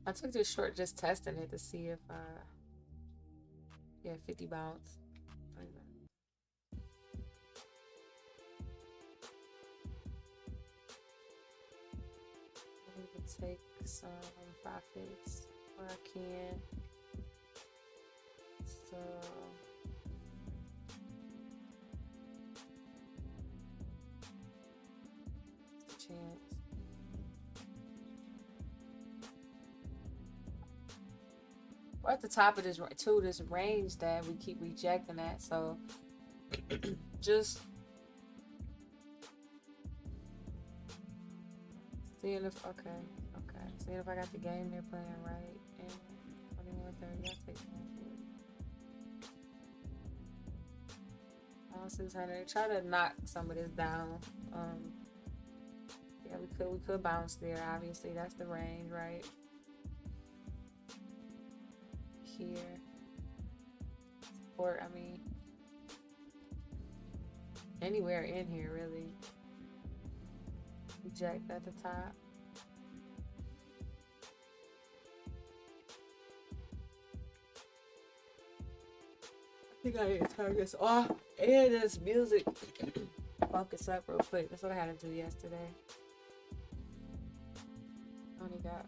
I took this short just testing it to see if 50 bounce. I can take some profits where I can. So chance. We're at the top of this range that we keep rejecting that, so just seeing if seeing if I got the game they're playing right. And 21:30, I'll take that. 600. Try to knock some of this down. Yeah, we could bounce there. Obviously, that's the range, right? Here. Support, I mean, anywhere in here, really. Reject at the top. I think I need to turn this off and this music. Focus up real quick. That's what I had to do yesterday. Only got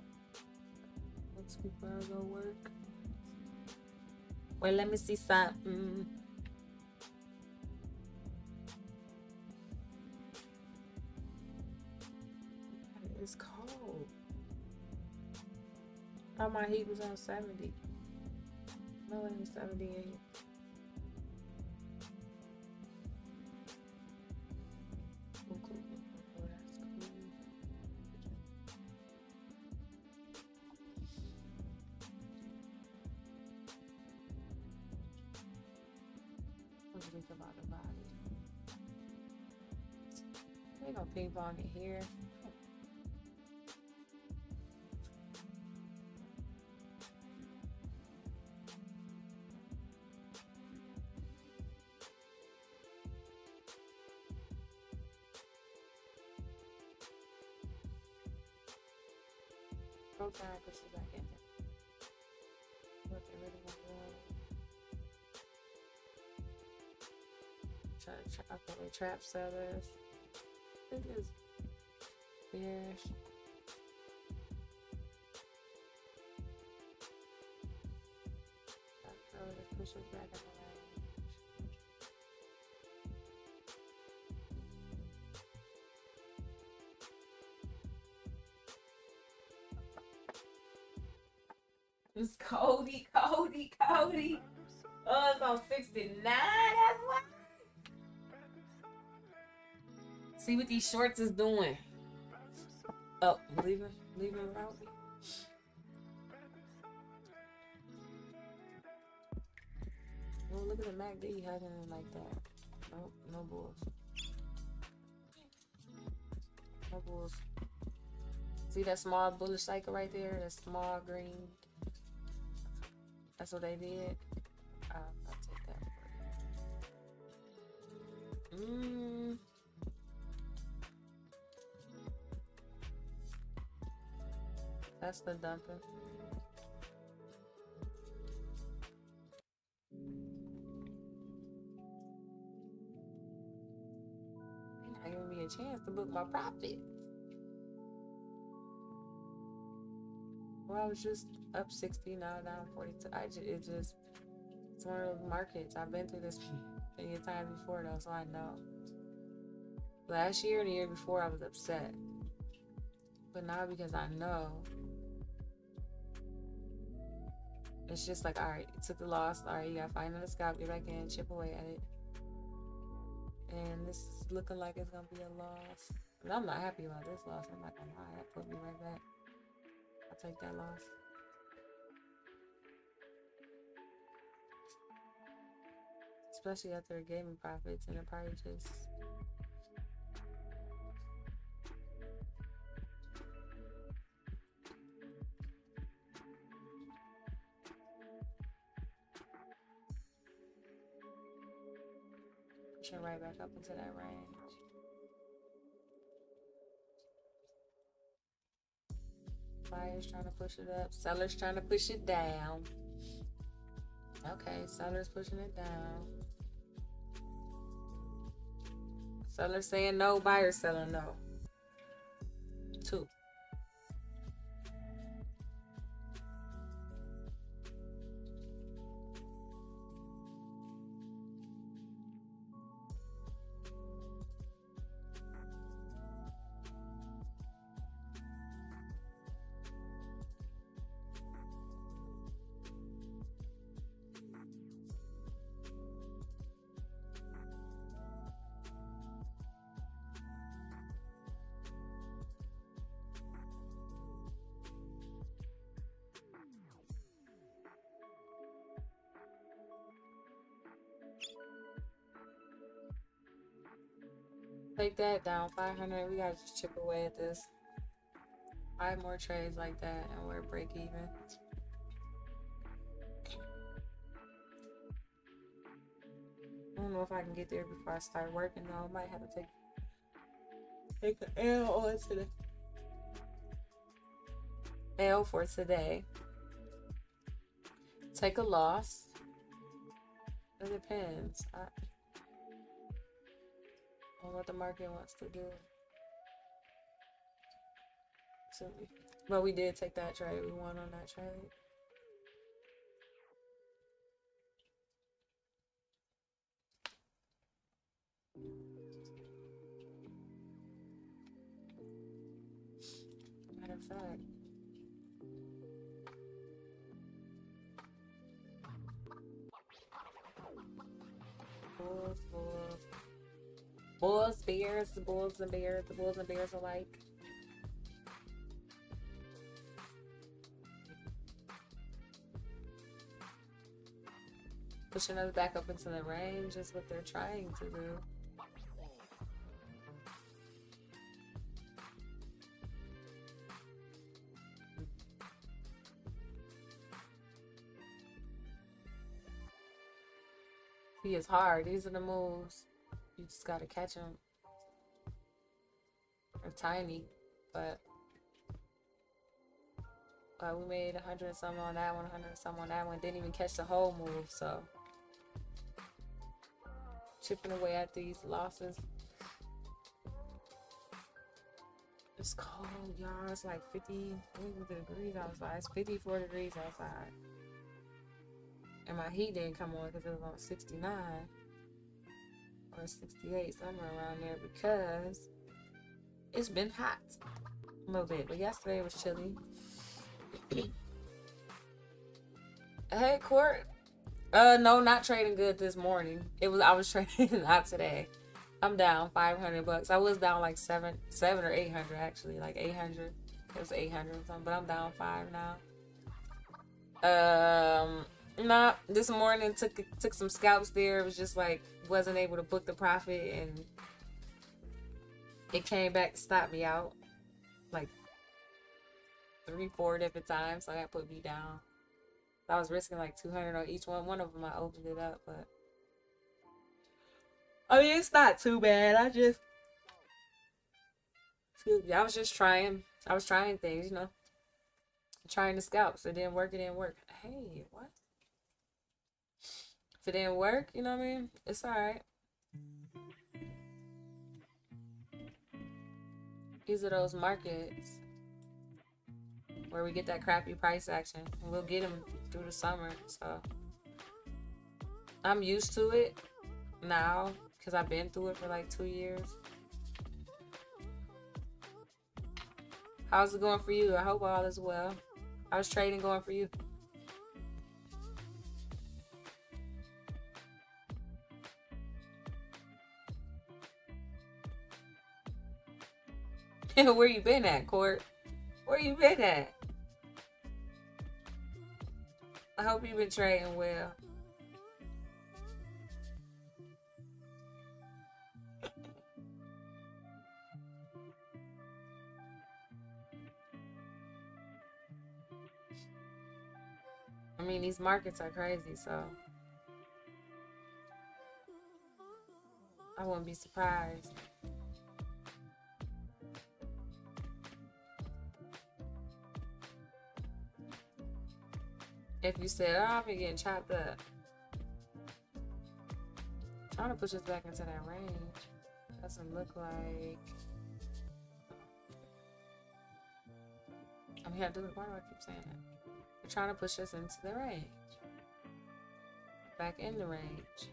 once before I go work. Wait, let me see something. It's cold. Thought my heat was on 70. No, it ain't 78. Cool, cool, cool, cool. That's cool. What do you think about the body? They gonna ping pong it here. Go try and push it back in there. What they really want to try to check out the trap sellers. This is bearish. Trap sellers push it back in the range. It's Cody. Oh, it's on 69. That's what. See what these shorts is doing. Oh, leaving route. Well, look at the MACD hugging like that. Nope, no bulls. No bulls. See that small bullish cycle right there? That small green. That's what they did. I'll take that for you. That's the dumping. They're not giving me a chance to book my profit. Well, I was just up 60, now down 42. It's one of those markets. I've been through this many times before though, so I know. Last year and the year before I was upset. But now because I know, it's just like, alright, you took the loss, alright, you gotta find another scalp, get back in, chip away at it. And this is looking like it's gonna be a loss. But I'm not happy about this loss, I'm not gonna lie, that put me right back. I'll take that loss. Especially after it gave me profits and it probably just pushing right back up into that range. Buyers trying to push it up, sellers trying to push it down. Okay, sellers pushing it down. Sellers saying no, buyers selling no. 2. Take that down 500. We gotta just chip away at this. 5 more trades like that and we're break even. I don't know if I can get there before I start working though. I might have to take the L on today. L for today. Take a loss. It depends. On what the market wants to do. So, but we did take that trade. We won on that trade. Matter of fact, us bears, the bulls and bears alike. Pushing us back up into the range is what they're trying to do. He is hard. These are the moves. You just gotta catch them. They're tiny, but we made 100 and some on that one, 100 and some on that one. Didn't even catch the whole move, so chipping away at these losses. It's cold, y'all. It's like 50 degrees outside. It's 54 degrees outside. And my heat didn't come on because it was on 69 or 68, somewhere around there, because it's been hot a little bit. But yesterday it was chilly. Hey, Court. No, not trading good this morning. I was trading not today. I'm down $500. I was down like seven or 800 actually, like 800. It was 800 or something, but I'm down 5 now. Nah, this morning took some scalps there. It was just like wasn't able to book the profit, and it came back to stop me out like 3-4 different times, so that put me down. I was risking like 200 on each one. One of them I opened it up, but I mean it's not too bad. I was just trying. I was trying things, you know, trying the scalps. It didn't work. It didn't work. Hey, what? If it didn't work, you know what I mean? It's alright. These are those markets where we get that crappy price action. And we'll get them through the summer. So I'm used to it now because I've been through it for like 2 years. How's it going for you? I hope all is well. How's trading going for you? Where you been at, Court? Where you been at? I hope you've been trading well. I mean, these markets are crazy, so I wouldn't be surprised. If you said, oh, I've been getting chopped up. Trying to push us back into that range. Doesn't look like. I mean, why do I keep saying that? They're trying to push us into the range. Back in the range.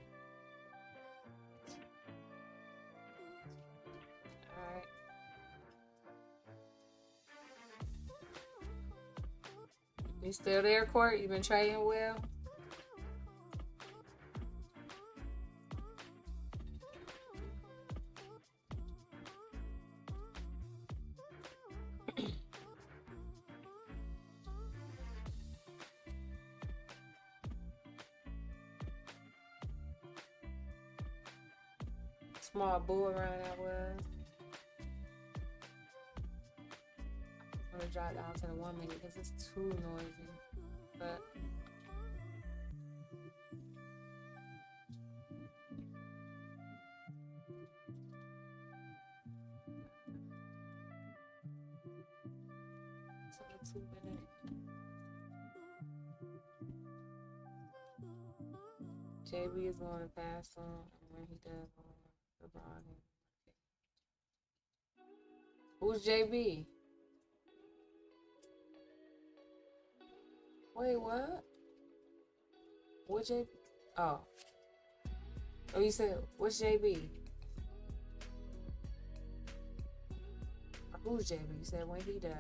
Alright. You still there, Court? You been trading well? Small bull around that was. I'm gonna drop down to the 1 minute because it's too noisy. But it's a 2 minute. JB is going to pass on when he does on LeBron. Who's JB? Wait, what? What JB? Oh. Oh, you said, what's JB? Who's JB? You said when he does.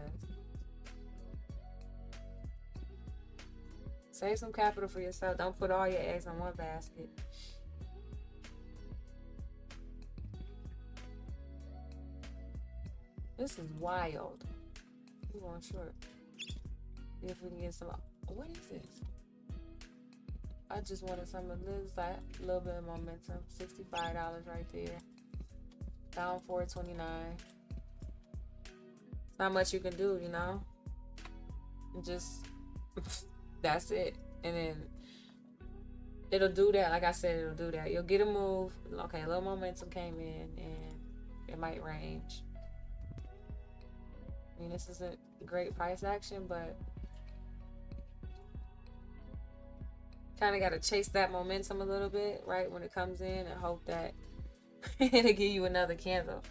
Save some capital for yourself. Don't put all your eggs in one basket. This is wild. We going short. See if we can get some. What is this? I just wanted some of this, like a little bit of momentum. $65 right there. Down 429. Not much you can do, you know. Just that's it, and then it'll do that. Like I said, it'll do that. You'll get a move. Okay, a little momentum came in, and it might range. I mean, this isn't great price action, but kind of got to chase that momentum a little bit, right, when it comes in, and hope that it'll give you another candle.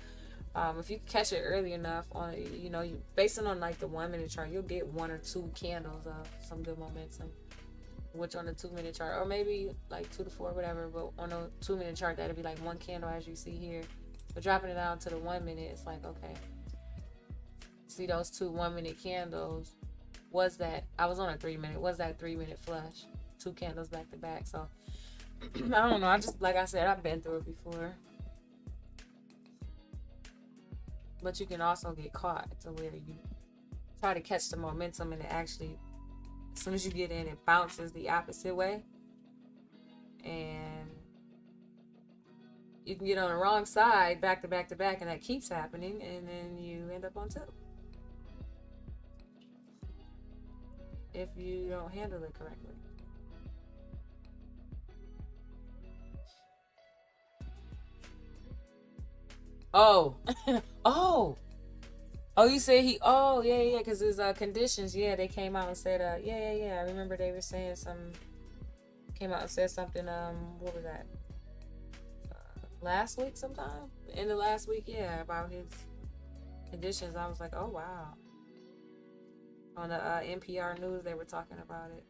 If you catch it early enough on, you know, you based on like the 1 minute chart, you'll get 1 or 2 candles of some good momentum, which on the 2 minute chart, or maybe like 2 to 4, whatever, but on a 2 minute chart, that'll be like 1 candle, as you see here. But dropping it down to the 1 minute, it's like, okay, see those 2 1 minute candles, was that, I was on a 3 minute, was that 3 minute flush, 2 candles back to back. So I don't know, I just, like I said, I've been through it before. But you can also get caught to where you try to catch the momentum, and it actually, as soon as you get in, it bounces the opposite way. And you can get on the wrong side back to back to back, and that keeps happening, and then you end up on top if you don't handle it correctly. Oh, oh, you said he, oh, yeah, because his conditions, yeah, they came out and said, yeah, I remember they were saying came out and said something, what was that? Last week sometime? In the last week, yeah, about his conditions. I was like, oh, wow. On the NPR news, they were talking about it.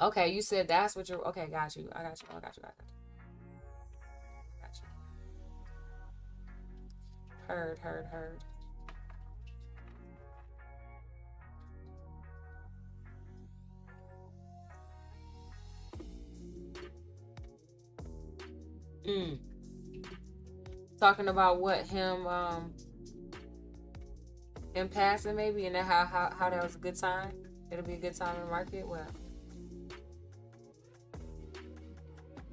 Okay, you said that's what you're, okay, got you. I got you. Heard. Mm. Talking about what him passing maybe, and then how that was a good time. It'll be a good time in the market. Well,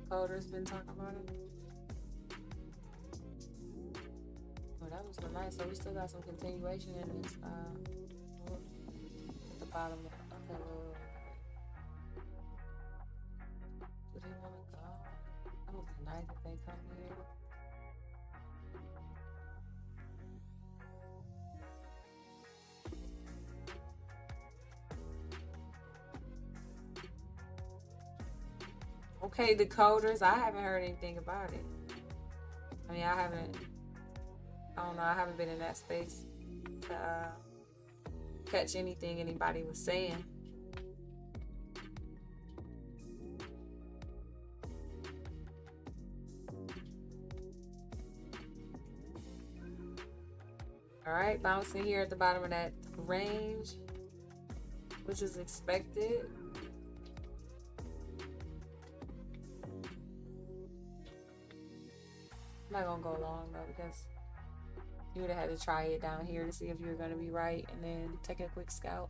Coder's been talking about it. Well, that was nice. So we still got some continuation in this. At the bottom. Okay, do they want to go? That would be nice if they come here. Okay, decoders. I haven't heard anything about it. I mean, I don't know. I haven't been in that space to catch anything anybody was saying. All right, bouncing here at the bottom of that range, which is expected. I'm not gonna go long though, because you would have had to try it down here to see if you were gonna be right, and then take a quick scout.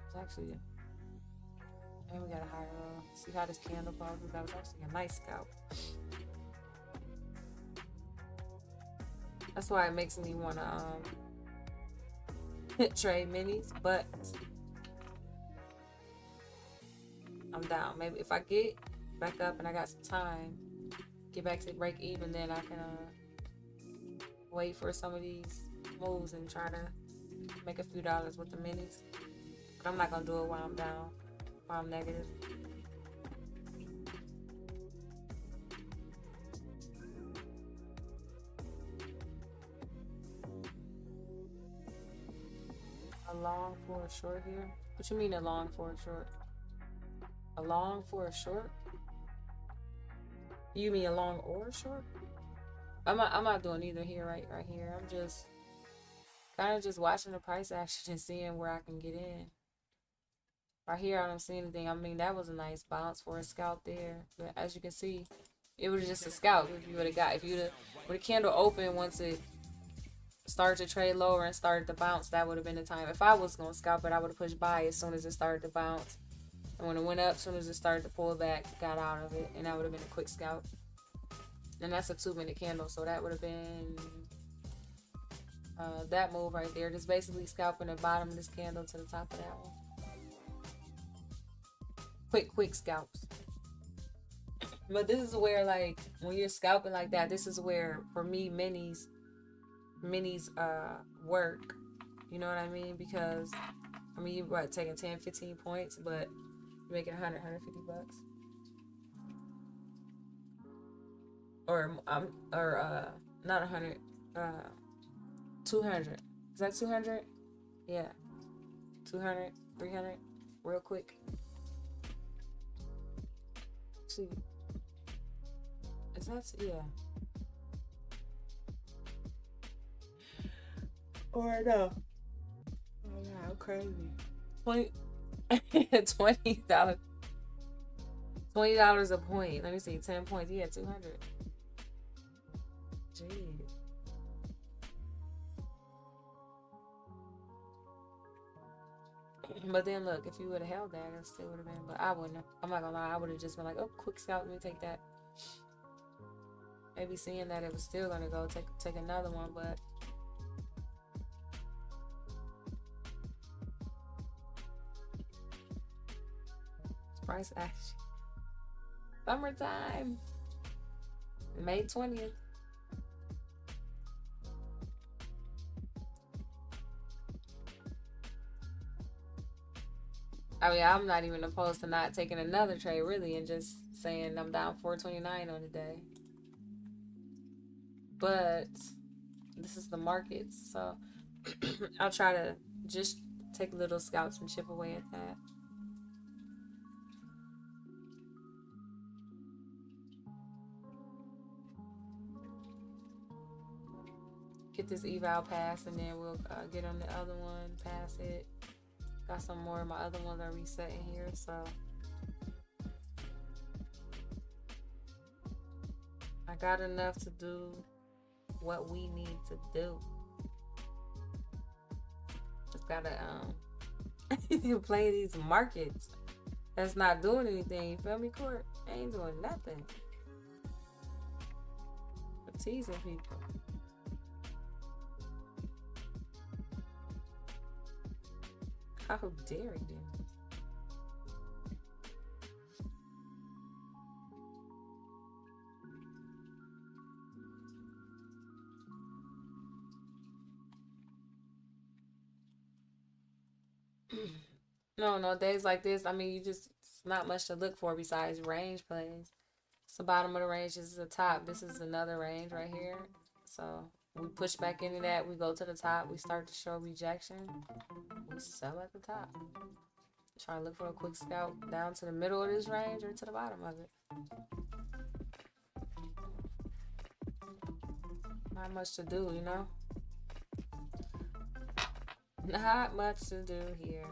It's actually, and we got a higher low. See how this candle closes? That was actually a nice scout. That's why it makes me want to trade minis, but I'm down. Maybe if I get back up and I got some time, get back to break even, then I can wait for some of these moves and try to make a few dollars with the minis. But I'm not gonna do it while I'm down, while I'm negative. A long for a short here? What you mean a long for a short? A long for a short? You mean a long or a short? I'm not doing either here, right here. I'm just kind of just watching the price action and seeing where I can get in. Right here, I don't see anything. I mean, that was a nice bounce for a scalp there. But as you can see, it was just a scalp. If you would have got, if you would have candle open once it started to trade lower and started to bounce, that would have been the time. If I was gonna scalp it, I would have pushed buy as soon as it started to bounce. And when it went up, as soon as it started to pull back, got out of it, and that would have been a quick scalp. And that's a 2-minute candle, so that would have been that move right there. Just basically scalping the bottom of this candle to the top of that one. Quick scalps. But this is where, like, when you're scalping like that, this is where, for me, minis work. You know what I mean? Because, I mean, you're taking 10, 15 points, but you're making 100, 150 bucks. Or not 100, 200. Is that 200? Yeah. 200, 300, real quick. See. Is that, yeah. Or no. Oh yeah, I'm crazy. $20. $20 a point. Let me see, 10 points. Yeah, 200. Jeez. But then look, if you would have held that, it still would have been. But I wouldn't have. I'm not gonna lie, I would have just been like, oh, quick scalp, let me take that. Maybe seeing that it was still gonna go, take another one, but price action. Summertime. May 20th. I mean, I'm not even opposed to not taking another trade, really, and just saying I'm down 429 on the day. But this is the market, so I'll try to just take little scalps and chip away at that. Get this eval pass, and then we'll get on the other one, pass it. Got some more of my other ones are resetting here, so I got enough to do what we need to do. Just gotta play these markets. That's not doing anything. You feel me, Court? Ain't doing nothing. I'm teasing people. How dare you? No, days like this, I mean, it's not much to look for besides range plays. It's the bottom of the range, this is the top. This is another range right here. So we push back into that, we go to the top, we start to show rejection, we sell at the top. Try to look for a quick scalp down to the middle of this range or to the bottom of it. Not much to do, you know? Not much to do here.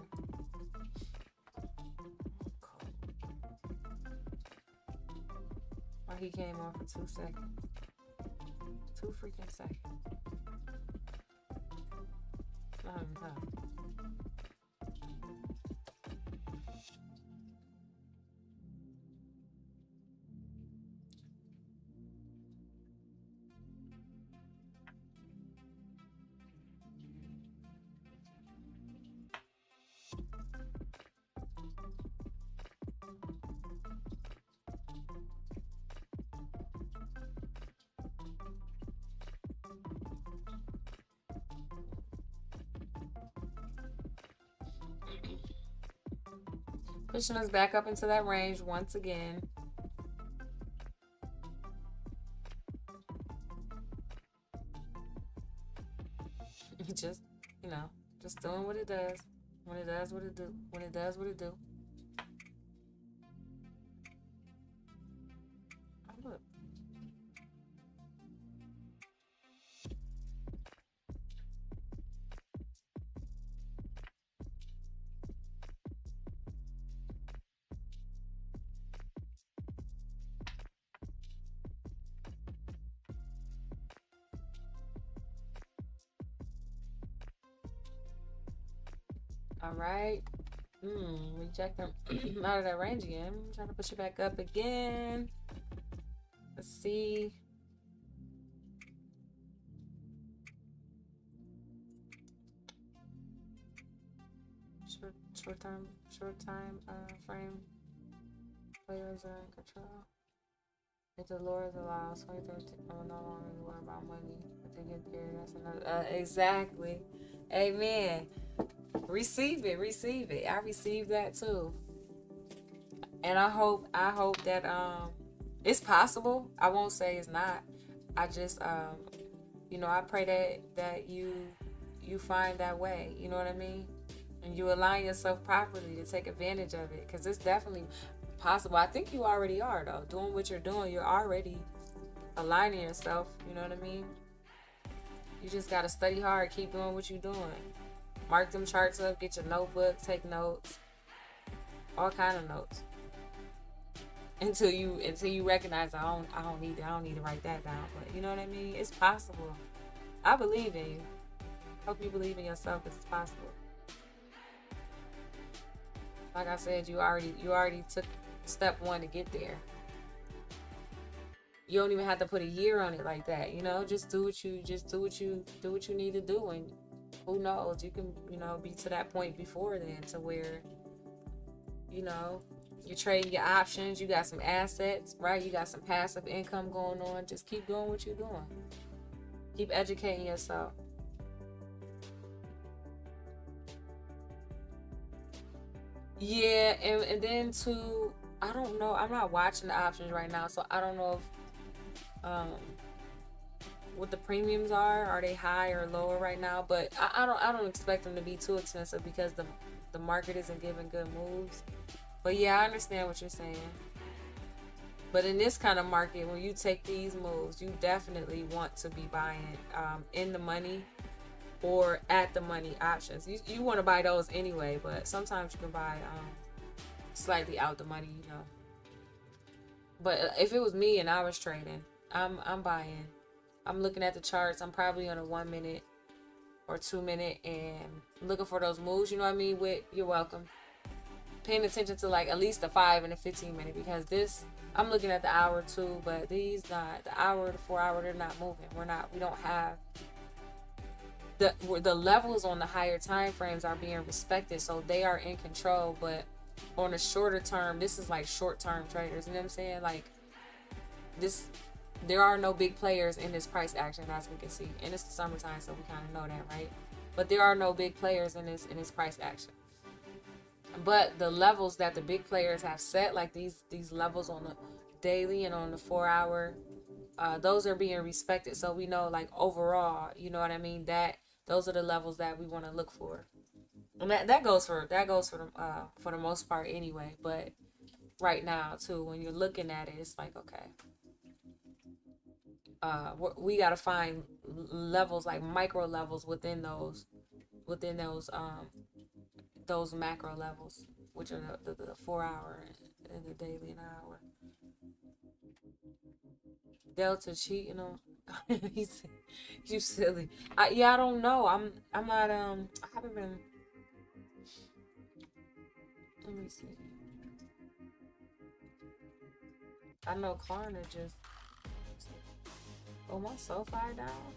Why he came on for 2 seconds? 2 freaking seconds. Not even tough. Pushing us back up into that range once again. Just, you know, just doing what it does. When it does what it do. When it does what it do. Oh, look. All right. Reject them out of that range again. I'm trying to push it back up again. Let's see. Short time frame. Players are in control. If the Lord allows 2013, I will no longer worry about money. If they get there, that's another. Exactly. Amen. Receive it. Receive it. I received that too. And I hope that it's possible. I won't say it's not. I just I pray that you find that way. You know what I mean? And you align yourself properly to take advantage of it, because it's definitely possible. I think you already are, though. Doing what you're doing, you're already aligning yourself. You know what I mean? You just gotta study hard, keep doing what you're doing. Mark them charts up, get your notebook, take notes, all kind of notes. Until you recognize I don't need to write that down. But you know what I mean? It's possible. I believe in you. Hope you believe in yourself, because it's possible. Like I said, you already took step one to get there. You don't even have to put a year on it like that, just do what you need to do, and who knows, you can, be to that point before then, to where, you're trading your options, you got some assets, right? You got some passive income going on. Just keep doing what you're doing. Keep educating yourself. Yeah, and then too, I don't know. I'm not watching the options right now, so I don't know if what the premiums are. Are they high or lower right now? But I don't expect them to be too expensive, because the market isn't giving good moves. But yeah, I understand what you're saying. But in this kind of market, when you take these moves, you definitely want to be buying in the money or at the money options. You want to buy those anyway, but sometimes you can buy slightly out the money, But if it was me and I was trading, I'm buying. I'm looking at the charts. I'm probably on a 1 minute or 2 minute and looking for those moves. You know what I mean? You're welcome. Paying attention to like at least the 5 and the 15 minute, because this, I'm looking at the hour too, but these not. The hour, the 4 hour, they're not moving. We don't have the levels on the higher time frames are being respected, so they are in control. But on a shorter term, this is like short term traders. You know what I'm saying? Like this, there are no big players in this price action, as we can see, and it's the summertime, so we kind of know that, right? But there are no big players in this price action. But the levels that the big players have set, like these levels on the daily and on the 4 hour, those are being respected. So we know, like, overall, you know what I mean, that those are the levels that we want to look for. And that goes for the most part anyway. But right now too, when you're looking at it, it's like, okay, we got to find levels, like micro levels within those macro levels, which are the 4 hour and the daily and hour. Delta cheating on he's you silly. I don't know. I'm not I haven't been. Let me see. I know Klarna just. Oh, my SoFi down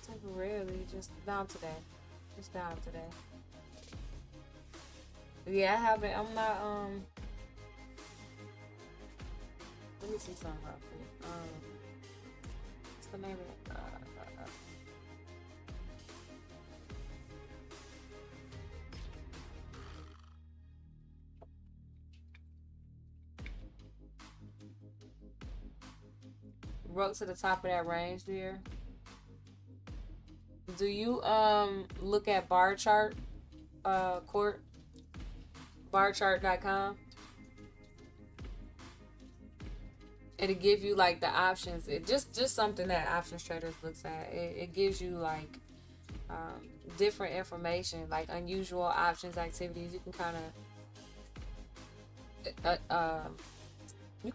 temporarily, just down today. Just down today. Yeah, I haven't. I'm not. Let me see something real quick. What's the name of it? Broke to the top of that range there. Do you look at bar chart court barchart.com? It'll give you like the options. It just something that options traders looks at. It gives you like different information, like unusual options activities. You can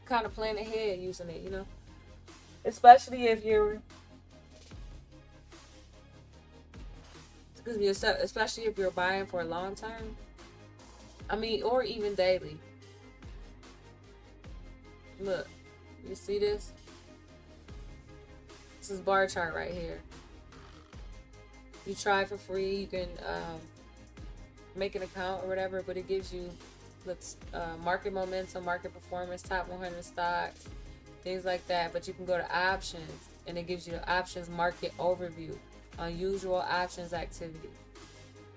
kind of plan ahead using it, especially if you're especially if you're buying for a long term. I mean, or even daily. Look, you see this? This is bar chart right here. You try for free. You can make an account or whatever, but it gives you market momentum, market performance, top 100 stocks, things like that. But you can go to options, and it gives you the options market overview, unusual options activity.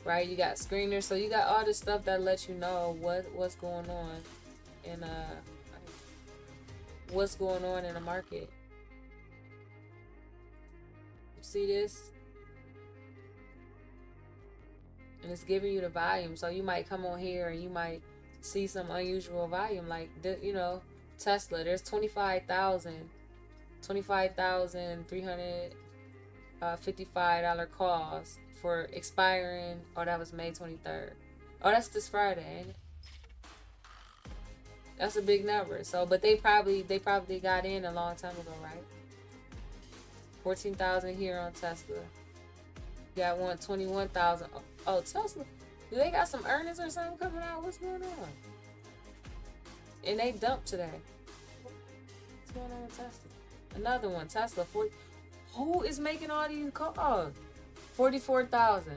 Right? You got screeners, so you got all this stuff that lets you know what's going on in the market. You see this? And it's giving you the volume. So you might come on here and you might see some unusual volume, like Tesla. There's 25,355 calls for expiring. Oh, that was May 23rd. Oh, that's this Friday, ain't it? That's a big number. So, but they probably got in a long time ago, right? 14,000 here on Tesla. Got 21,000. Oh, Tesla. Do they got some earnings or something coming out? What's going on? And they dumped today. What's going on with Tesla? Another one, Tesla. Who is making all these calls? 44,000.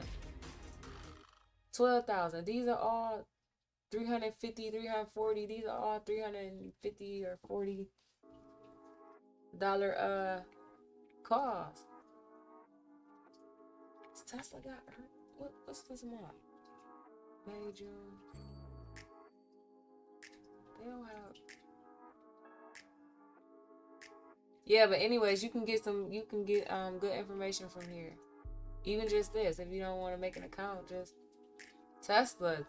12,000. These are all 350, 340. These are all 350 or $40 calls. Tesla got hurt. What's this month? May, June. They don't have. Yeah, but anyways, you can get good information from here. Even just this, if you don't want to make an account, just Tesla.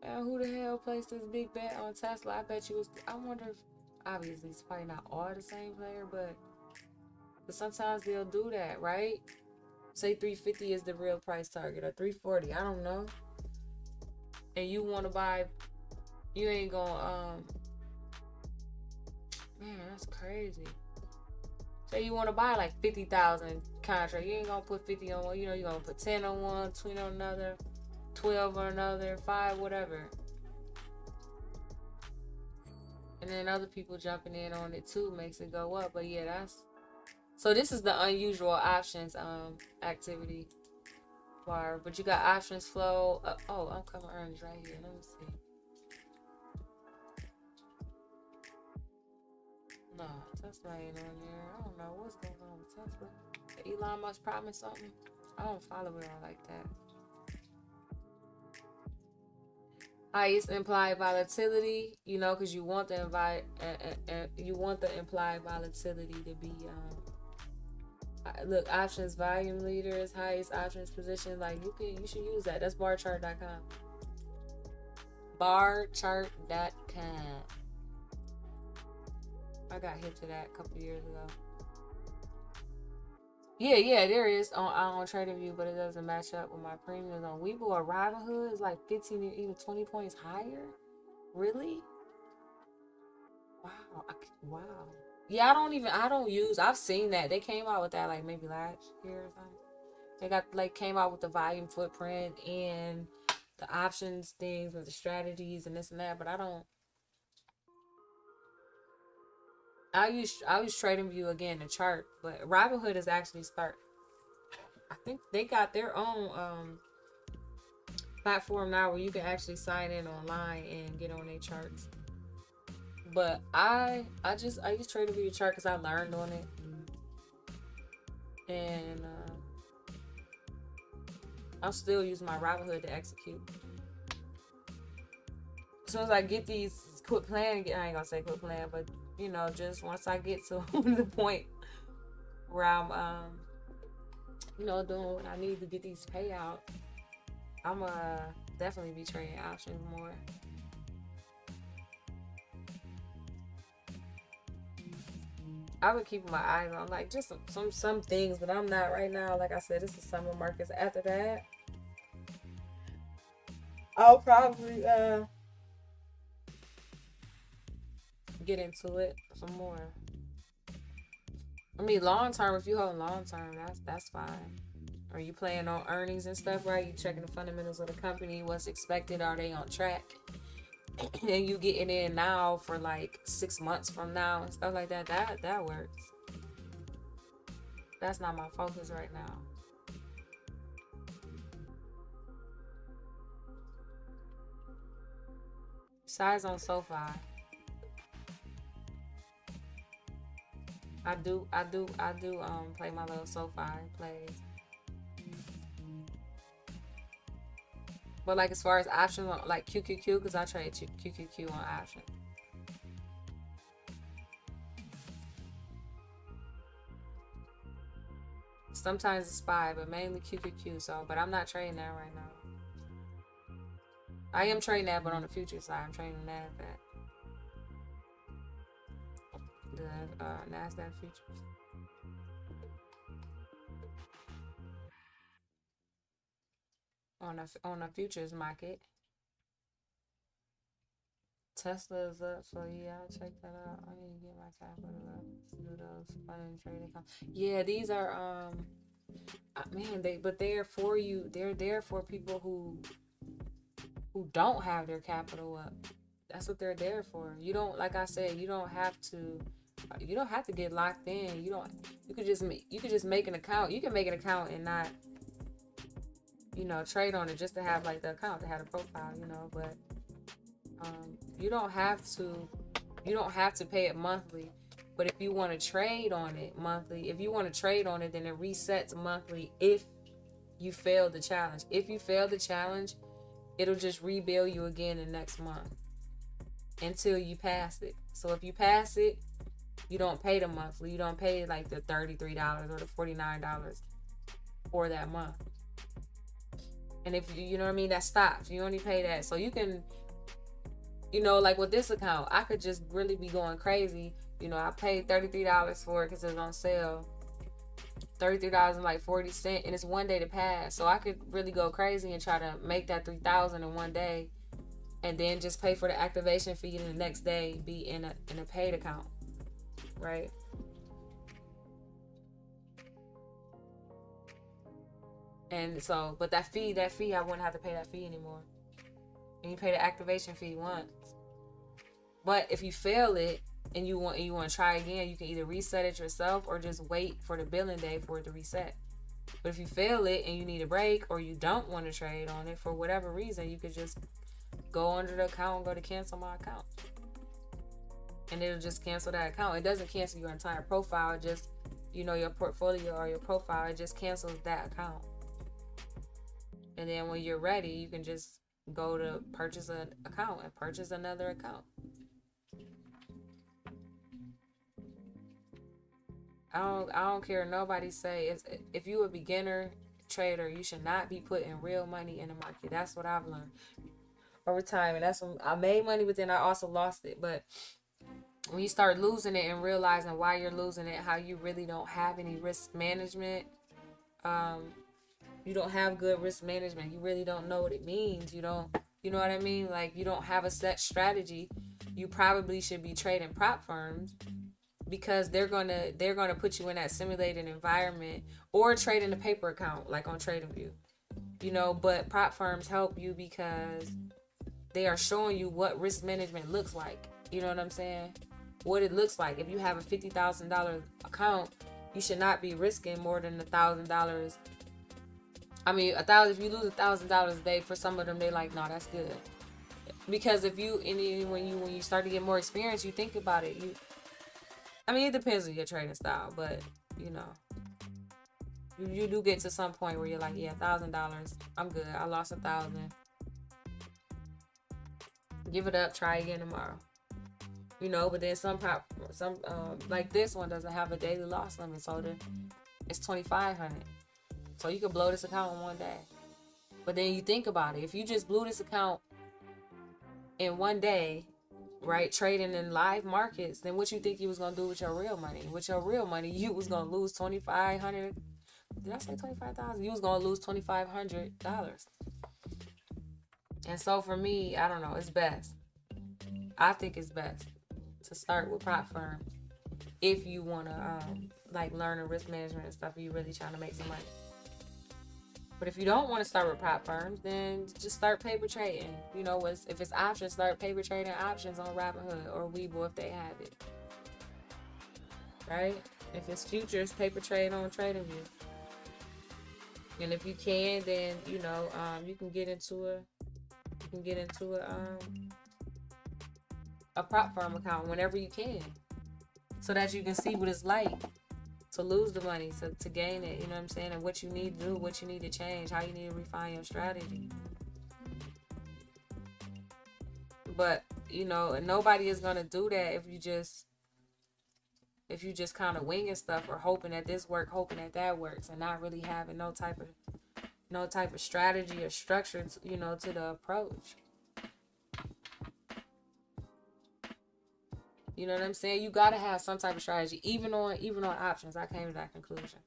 Man, who the hell placed this big bet on Tesla? I bet you I wonder if, obviously it's probably not all the same player, but sometimes they'll do that, right? Say 350 is the real price target, or 340, I don't know. And you want to buy, you ain't gonna, man, that's crazy. Say you want to buy like 50,000 contract, you ain't gonna put 50 on one, you're gonna put 10 on one, 20 on another, 12 on another, 5, whatever. And then other people jumping in on it too makes it go up. But yeah, so this is the unusual options activity bar. But you got options flow. Upcoming earnings right here. Let me see. No, Tesla ain't on there. I don't know what's going on with Tesla. Elon Musk promised something. I don't follow it all like that. Highest implied volatility, because you want the implied volatility to be look, options volume leaders, highest options position. Like you should use that. That's barchart.com. Barchart.com. I got hit to that a couple years ago. Yeah, there is on TradingView, but it doesn't match up with my premiums on Webull or Robinhood. Is like 15 or even 20 points higher. Really? Wow. Yeah, I've seen that. They came out with that like maybe last year or something. They came out with the volume footprint and the options things with the strategies and this and that, but I'll use TradingView again to chart, but Robinhood is actually start. I think they got their own platform now where you can actually sign in online and get on their charts. But I use TradingView chart because I learned on it, and I'll still use my Robinhood to execute. As soon as I get these quit playing, I ain't gonna say quit playing, but just once I get to the point where I'm doing what I need to get these payouts, I'm definitely be trading options more. I've been keeping my eyes on like just some things, but I'm not right now. Like I said, it's the summer markets. After that, I'll probably get into it some more. I mean, long term, if you hold long term, that's fine. Are you playing on earnings and stuff, right? You checking the fundamentals of the company, what's expected, are they on track? And you getting in now for like 6 months from now and stuff like that. That works. That's not my focus right now. Besides on SoFi, I do play my little SoFi plays. But like as far as options, like QQQ, because I trade QQQ on options. Sometimes it's SPY, but mainly QQQ. So, but I'm not trading that right now. I am trading that, but on the future side, I'm trading NASDAQ. The NASDAQ futures. On a futures market. Tesla is up, so yeah, I'll check that out. I need to get my capital up to do those fund and trading accounts. Yeah, these are man, they're for you. They're there for people who don't have their capital up. That's what they're there for. You don't, like I said, you don't have to get locked in. You could just make an account. You can make an account and not, trade on it just to have like the account, to have a profile, but you don't have to pay it monthly. But if you want to trade on it monthly, then it resets monthly if you fail the challenge. If you fail the challenge, it'll just rebill you again the next month until you pass it. So if you pass it, you don't pay the monthly. You don't pay like the $33 or the $49 for that month. And if you know what I mean, that stops. You only pay that. So you can, like with this account, I could just really be going crazy. I paid $33 for it because it was on sale. $33.40, and it's 1 day to pass. So I could really go crazy and try to make that $3,000 in 1 day, and then just pay for the activation fee, and the next day be in a paid account, right? And so, but that fee, I wouldn't have to pay that fee anymore. And you pay the activation fee once. But if you fail it and you want to try again, you can either reset it yourself or just wait for the billing day for it to reset. But if you fail it and you need a break, or you don't want to trade on it for whatever reason, you could just go under the account and go to cancel my account. And it'll just cancel that account. It doesn't cancel your entire profile. It just, your portfolio or your profile, it just cancels that account. And then when you're ready, you can just go to purchase an account and purchase another account. I don't care. Nobody say if you a beginner trader, you should not be putting real money in the market. That's what I've learned over time, and that's when I made money, but then I also lost it. But when you start losing it and realizing why you're losing it, how you really don't have any risk management, you don't have good risk management. You really don't know what it means. You know what I mean? Like, you don't have a set strategy. You probably should be trading prop firms, because they're gonna put you in that simulated environment, or trade in a paper account like on TradingView. But prop firms help you because they are showing you what risk management looks like. You know what I'm saying? What it looks like. If you have a $50,000 account, you should not be risking more than $1,000. I mean, if you lose $1,000 a day, for some of them, they like, no, that's good. Because when you start to get more experience, you think about it. It depends on your trading style, but you do get to some point where you're like, yeah, $1,000, I'm good. I lost 1,000. Give it up. Try again tomorrow. But then some like this one doesn't have a daily loss limit, so it's 2,500. So you could blow this account in 1 day. But then you think about it. If you just blew this account in 1 day, right, trading in live markets, then what you think you was going to do with your real money? With your real money, you was going to lose $2,500. Did I say 25,000? You was going to lose $2,500. And so for me, I don't know, it's best. I think it's best to start with prop firms if you want to like learning risk management and stuff, if you're really trying to make some money. But if you don't want to start with prop firms, then just start paper trading. You know, if it's options, start paper trading options on Robinhood or Webull if they have it. Right? If it's futures, paper trade on TradingView. And if you can, then you know, you can get into a prop firm account whenever you can, so that you can see what it's like to lose the money, to gain it, you know what I'm saying, and what you need to do, what you need to change, how you need to refine your strategy. But, you know, nobody is going to do that if you just kind of winging stuff or hoping that this works, hoping that that works, and not really having no type of strategy or structure to, you know, to the approach. You know what I'm saying? You gotta have some type of strategy, even on options. I came to that conclusion,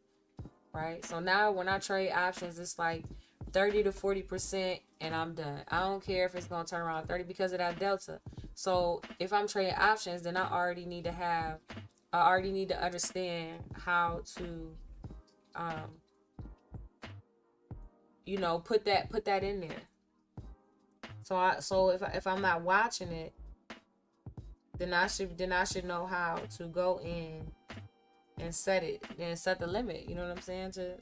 right? So now when I trade options, it's like 30 to 40%, and I'm done. I don't care if it's gonna turn around 30 because of that delta. So if I'm trading options, then I already need to understand how to, you know, put that in there. So if I'm not watching it, then I should know how to go in and set the limit. You know what I'm saying? To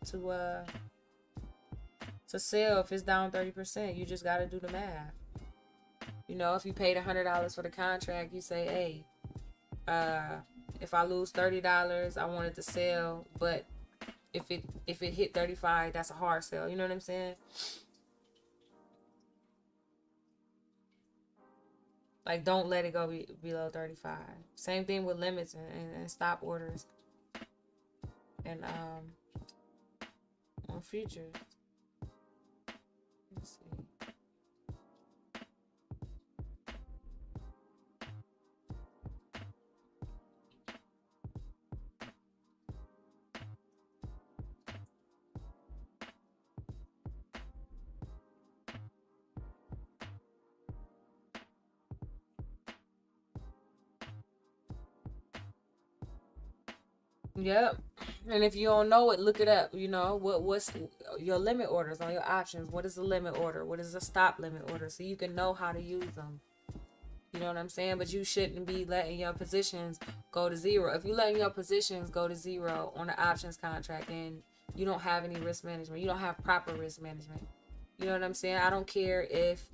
sell if it's down 30%, you just got to do the math. You know, if you paid $100 for the contract, you say, hey, if I lose $30, I want it to sell, but if it hit 35, that's a hard sell. You know what I'm saying? Like, don't let it go below 35. Same thing with limits and stop orders. And on futures. Let's see. Yep. And if you don't know it, look it up. You know, what's your limit orders on your options? What is the limit order? What is a stop limit order? So you can know how to use them. You know what I'm saying? But you shouldn't be letting your positions go to zero. If you're letting your positions go to zero on the options contract, then you don't have any risk management. You don't have proper risk management. You know what I'm saying? I don't care if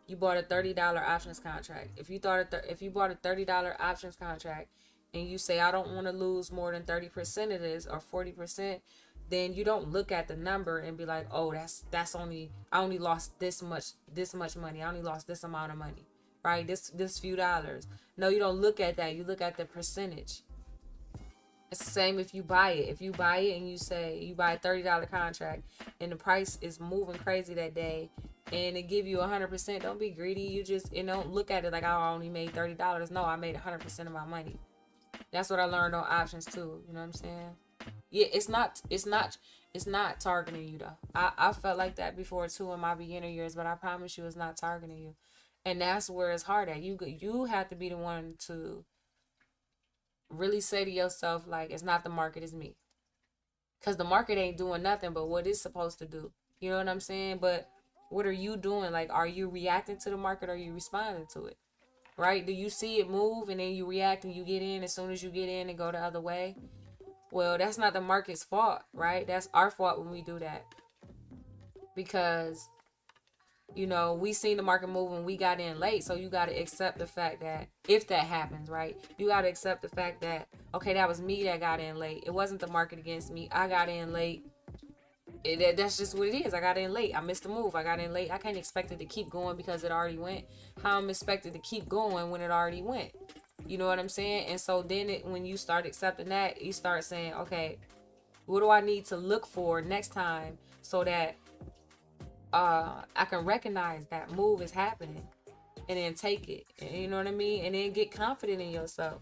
you bought a $30 options contract. If you bought a $30 options contract and you say, I don't want to lose more than 30% of this or 40%, then you don't look at the number and be like, oh, I only lost this much money. I only lost this amount of money, right? This few dollars. No, you don't look at that. You look at the percentage. It's the same if you buy it. If you buy it and you say you buy a $30 contract and the price is moving crazy that day and it give you 100%, don't be greedy. And don't look at it like, I only made $30. No, I made 100% of my money. That's what I learned on options too. You know what I'm saying? Yeah, it's not targeting you though. I felt like that before too in my beginner years, but I promise you it's not targeting you. And that's where it's hard at. You have to be the one to really say to yourself, like, it's not the market, it's me. Because the market ain't doing nothing but what it's supposed to do. You know what I'm saying? But what are you doing? Like, are you reacting to the market or are you responding to it? Right? Do you see it move and then you react and you get in as soon as you get in and go the other way? Well, that's not the market's fault, right? That's our fault when we do that. Because, you know, we seen the market move when we got in late. So you got to accept the fact that if that happens, right? You got to accept the fact that, okay, that was me that got in late. It wasn't the market against me. I got in late. That's just what it is. I got in late. I missed the move. I got in late. I can't expect it to keep going because it already went. How I'm expected to keep going when it already went? You know what I'm saying? And so then when you start accepting that, you start saying, okay, what do I need to look for next time so that I can recognize that move is happening and then take it. You know what I mean? And then get confident in yourself.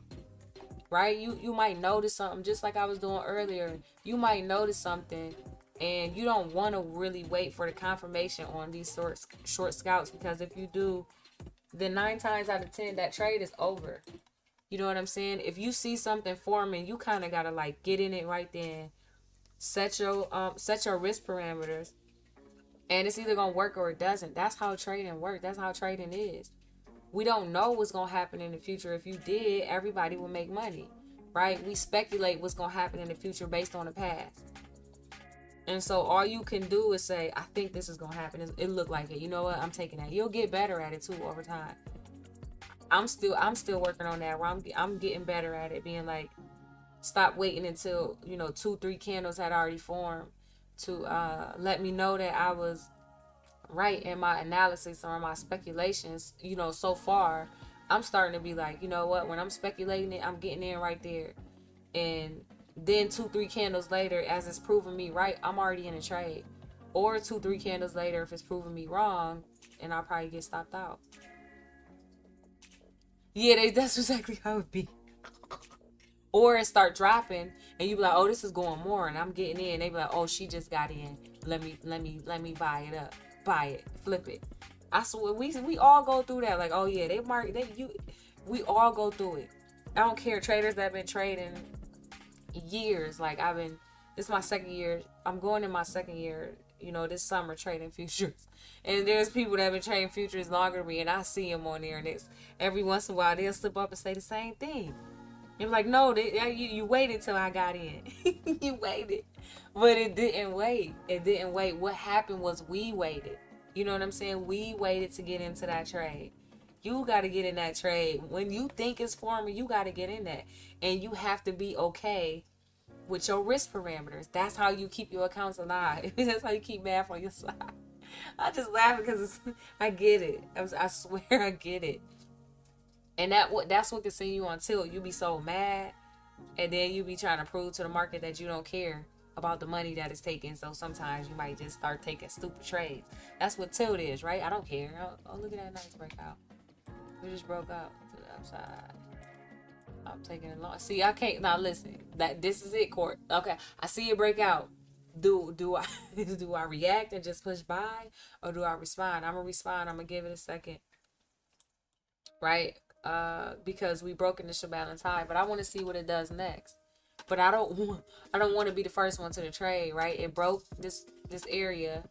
Right? You might notice something just like I was doing earlier. You might notice something and you don't want to really wait for the confirmation on these short scouts, because if you do, then 9 times out of 10 that trade is over. You know what I'm saying? If you see something forming, you kind of gotta like get in it right then. Set your risk parameters, and it's either gonna work or it doesn't. That's how trading works. That's how trading is. We don't know what's gonna happen in the future. If you did, everybody would make money, right? We speculate what's gonna happen in the future based on the past. And so all you can do is say, I think this is gonna happen. It looked like it. You know what? I'm taking that. You'll get better at it too over time. I'm still working on that. Where I'm getting better at it. Being like, stop waiting until 2-3 candles had already formed to let me know that I was right in my analysis or my speculations. So far, I'm starting to be like, you know what? When I'm speculating it, I'm getting in right there, and then 2-3 candles later, as it's proving me right, I'm already in a trade. Or 2-3 candles later, if it's proving me wrong, and I'll probably get stopped out. Yeah, that's exactly how it be. Or it start dropping, and you be like, oh, this is going more, and I'm getting in. They be like, oh, she just got in. Let me buy it up, buy it, flip it. I swear, we all go through that. Like, oh yeah, we all go through it. I don't care. Traders that have been trading years, like this is my second year. I'm going in my second year, this summer trading futures. And there's people that have been trading futures longer than me, and I see them on there, and it's every once in a while they'll slip up and say the same thing. You're like, no, you waited till I got in. You waited. But it didn't wait. It didn't wait. What happened was we waited. You know what I'm saying? We waited to get into that trade. You got to get in that trade. When you think it's forming, you got to get in that. And you have to be okay with your risk parameters. That's how you keep your accounts alive. That's how you keep math on your side. I just laugh because I get it. I swear I get it. And that's what can send you on tilt. You be so mad, and then you be trying to prove to the market that you don't care about the money that is taken. So sometimes you might just start taking stupid trades. That's what tilt is, right? I don't care. Oh, look at that nice breakout. We just broke out to the upside. I'm taking it long. See, I can't. Now listen. This is it, Court. Okay, I see it break out. Do I do I react and just push buy, or do I respond? I'm gonna respond. I'm gonna give it a second. Right? Because we broke in the Shabalance high, but I want to see what it does next. But I don't want to be the first one to the trade, right? It broke this area.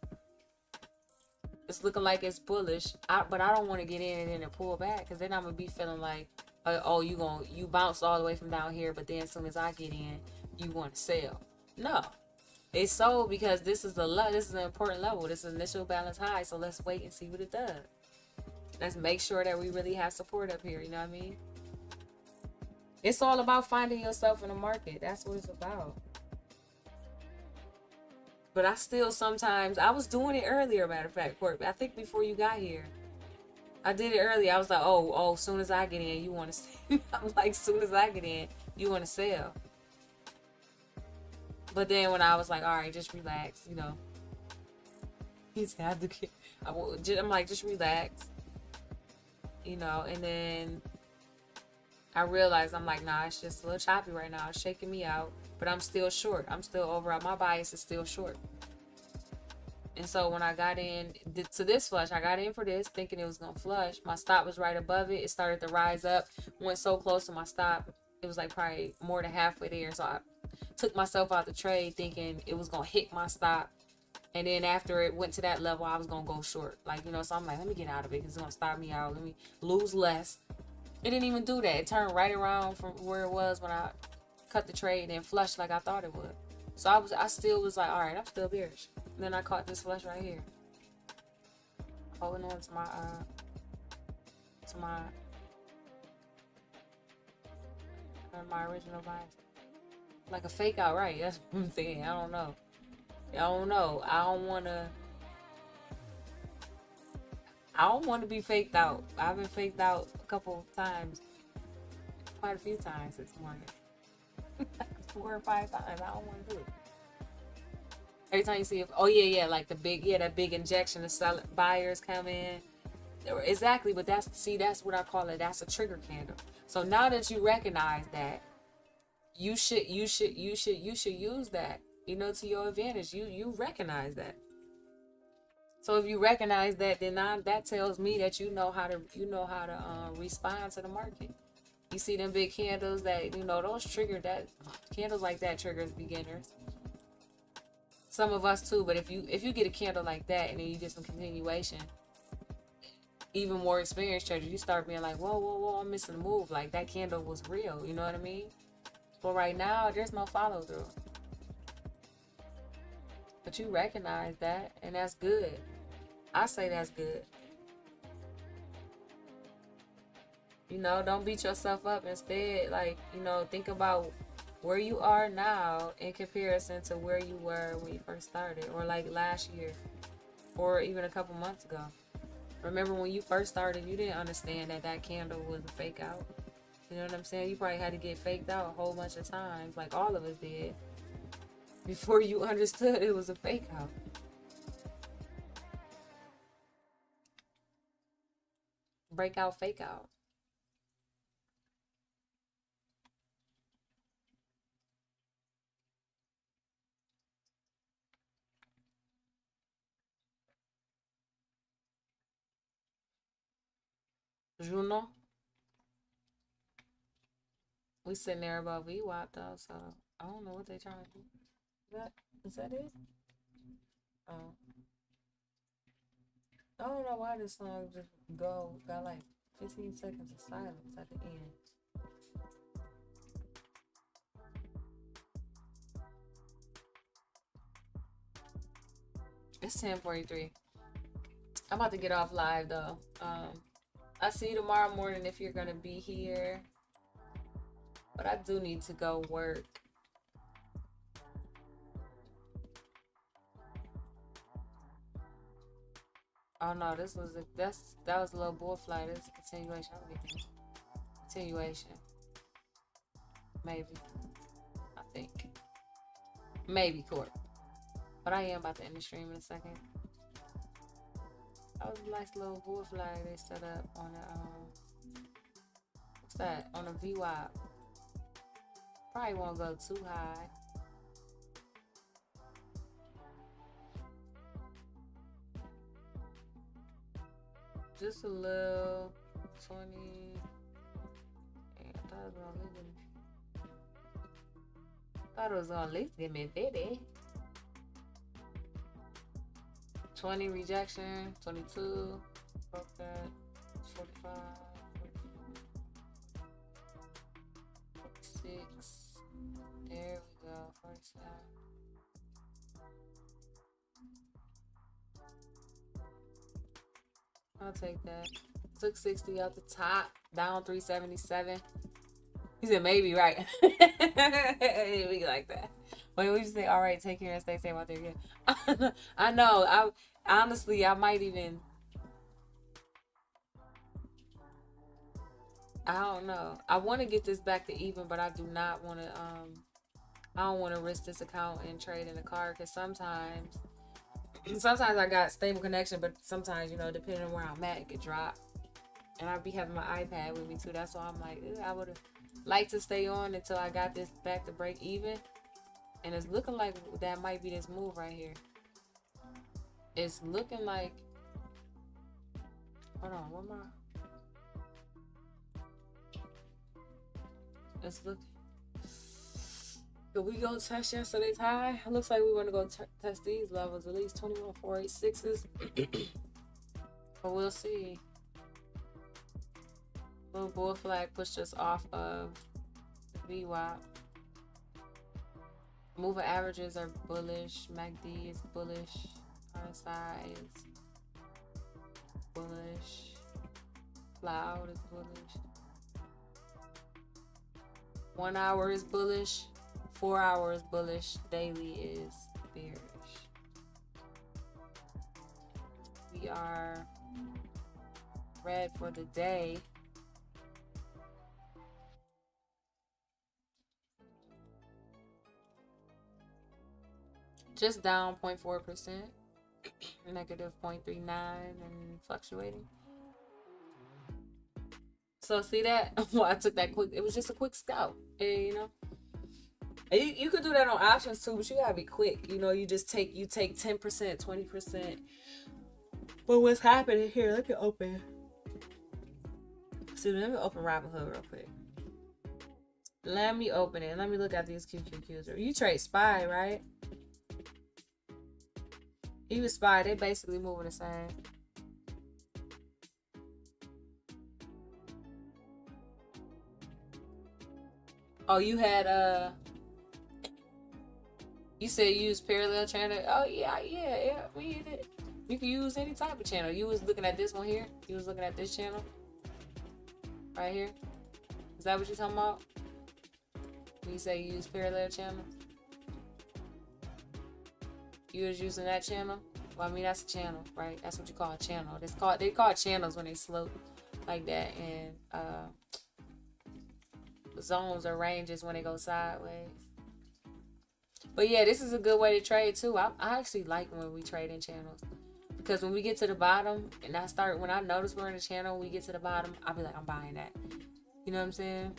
It's looking like it's bullish, but I don't want to get in and then pull back, because then I'm gonna be feeling like, oh, you bounced all the way from down here, but then as soon as I get in, you want to sell. No, it's sold because this is an important level. This is initial balance high, so let's wait and see what it does. Let's make sure that we really have support up here. You know what I mean? It's all about finding yourself in the market. That's what it's about. But I still sometimes, I was doing it earlier, matter of fact, Court. I think before you got here. I did it earlier. I was like, oh, as soon as I get in, you want to sell. I'm like, as soon as I get in, you want to sell. But then when I was like, all right, just relax, He said, I'm like, just relax. And then I realized, I'm like, nah, it's just a little choppy right now. It's shaking me out, but I'm still short. I'm still over. My bias is still short. And so when I got in to this flush, I got in for this thinking it was going to flush. My stop was right above it. It started to rise up, went so close to my stop. It was like probably more than halfway there. So I took myself out the trade thinking it was going to hit my stop. And then after it went to that level, I was going to go short. So I'm like, let me get out of it because it's going to stop me out. Let me lose less. It didn't even do that. It turned right around from where it was when I cut the trade and flushed like I thought it would. So I still was like, all right, I'm still bearish. And then I caught this flush right here. Holding on to my original bias. Like a fake out, right? That's what I'm saying. I don't know. I don't want to be faked out. I've been faked out a couple of times. Quite a few times this morning. 4 or 5 times. I don't want to do it. Every time you see like that big injection of selling buyers come in. Exactly, but that's what I call it. That's a trigger candle. So now that you recognize that, you should use that, to your advantage. You recognize that. So if you recognize that, then that tells me that you know how to respond to the market. You see them big candles that, you know, those trigger that, candles like that triggers beginners. Some of us too, but if you get a candle like that and then you get some continuation, even more experienced traders, you start being like, whoa, whoa, whoa, I'm missing a move. Like, that candle was real, you know what I mean? But right now, there's no follow through. But you recognize that, and that's good. I say that's good. You know, don't beat yourself up. Instead, like, you know, think about where you are now in comparison to where you were when you first started, or like last year, or even a couple months ago. Remember when you first started, you didn't understand that that candle was a fake out. You know what I'm saying? You probably had to get faked out a whole bunch of times, like all of us did, before you understood it was a fake out. Breakout, fake out. Juno. We sitting there above VWAP though, so I don't know what they trying to do. Is that it? Oh. I don't know why this song just got like 15 seconds of silence at the end. It's 10:43. I'm about to get off live though. I see you tomorrow morning if you're gonna be here. But I do need to go work. Oh no, that was a little bull fly. This is a continuation. Continuation. Maybe. I think. Maybe court. But I am about to end the stream in a second. That was a nice little bull fly they set up on the what's that? On a VWAP. Probably won't go too high. Just a little 20. I thought it was gonna at least give me 50. 20 rejection, 22, broke that, 45, 46. There we go, 47. I'll take that. Took 60 out the top, down 377. He said maybe, right? We like that. Wait, we just say, all right, take care and stay safe out there again. I know. Honestly, I might even. I don't know. I want to get this back to even, but I do not want to. I don't want to risk this account and trade in the car because sometimes I got stable connection, but sometimes, you know, depending on where I'm at, it could drop. And I'll be having my iPad with me too. That's why I'm like, I would have liked to stay on until I got this back to break even. And it's looking like that might be this move right here. It's looking like. Hold on, what am I? It's looking. Could we go test yesterday's high? It looks like we want to go test these levels, at least 21,486s. But we'll see. Little bull flag pushed us off of VWAP. Moving averages are bullish. MACD is bullish. RSI is bullish. Cloud is bullish. 1 hour is bullish. 4 hours bullish. Daily is bearish. We are red for the day. Just down 0.4%. Negative 0.39 and fluctuating. So see that? Well, I took that quick. It was just a quick scout. And, you know. You could do that on options too, but you gotta be quick. You know, you take 10%, 20%. But what's happening here? Let me open. See, let me open Robinhood real quick. Let me open it. Let me look at these QQQs. You trade SPY, right? Even SPY, they basically moving the same. Oh, you had you said you use parallel channel. Oh yeah. We hit it. You can use any type of channel. You was looking at this one here. You was looking at this channel right here. Is that what you're talking about? When you say you use parallel channel, you was using that channel. Well, I mean that's a channel, right? That's what you call a channel. They call channels when they slope like that, and zones or ranges when they go sideways. But yeah, this is a good way to trade too. I actually like when we trade in channels, because when we get to the bottom and when I notice we're in a channel, we get to the bottom, I'll be like, I'm buying that. You know what I'm saying?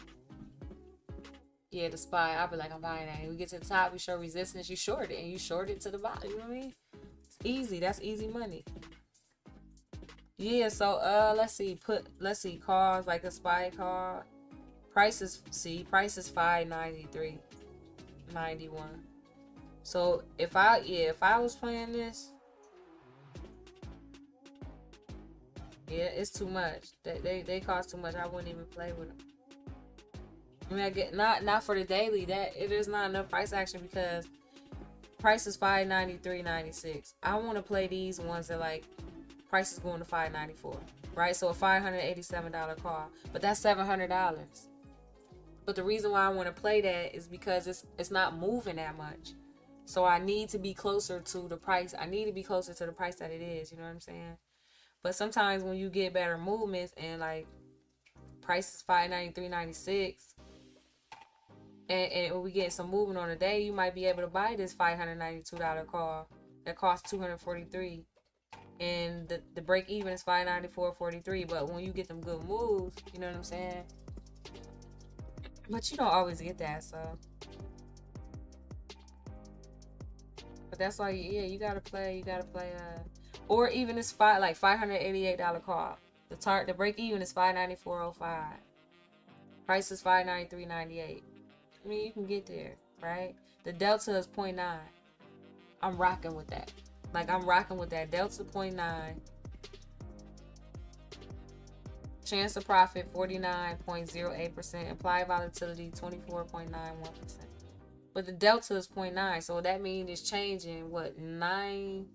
Yeah, the SPY, I'll be like, I'm buying that. And we get to the top, we show resistance, you short it, and you short it to the bottom. You know what I mean? It's easy. That's easy money. Yeah, so let's see calls, like a SPY call. Price is $5.93.91. So if I was playing this, yeah, it's too much. They cost too much. I wouldn't even play with them. I mean, I get not for the daily. That it is not enough price action, because price is $5.93.96. I want to play these ones that like price is going to $5.94, right? So a $587 call, but that's $700. But the reason why I want to play that is because it's not moving that much. So I need to be closer to the price. I need to be closer to the price that it is. You know what I'm saying? But sometimes when you get better movements and like price is $5.93.96, and when we get some movement on a day, you might be able to buy this $592 call that costs $243, and the break even is $594.43. But when you get them good moves, you know what I'm saying? But you don't always get that, so. But that's why, you gotta play. Or even this $588 call. The break even is $594.05. Price is $593.98. I mean, you can get there, right? The delta is 0.9. I'm rocking with that. Delta 0.9. Chance of profit 49.08%. Implied volatility 24.91%. But the delta is 0.9, so that means it's changing $9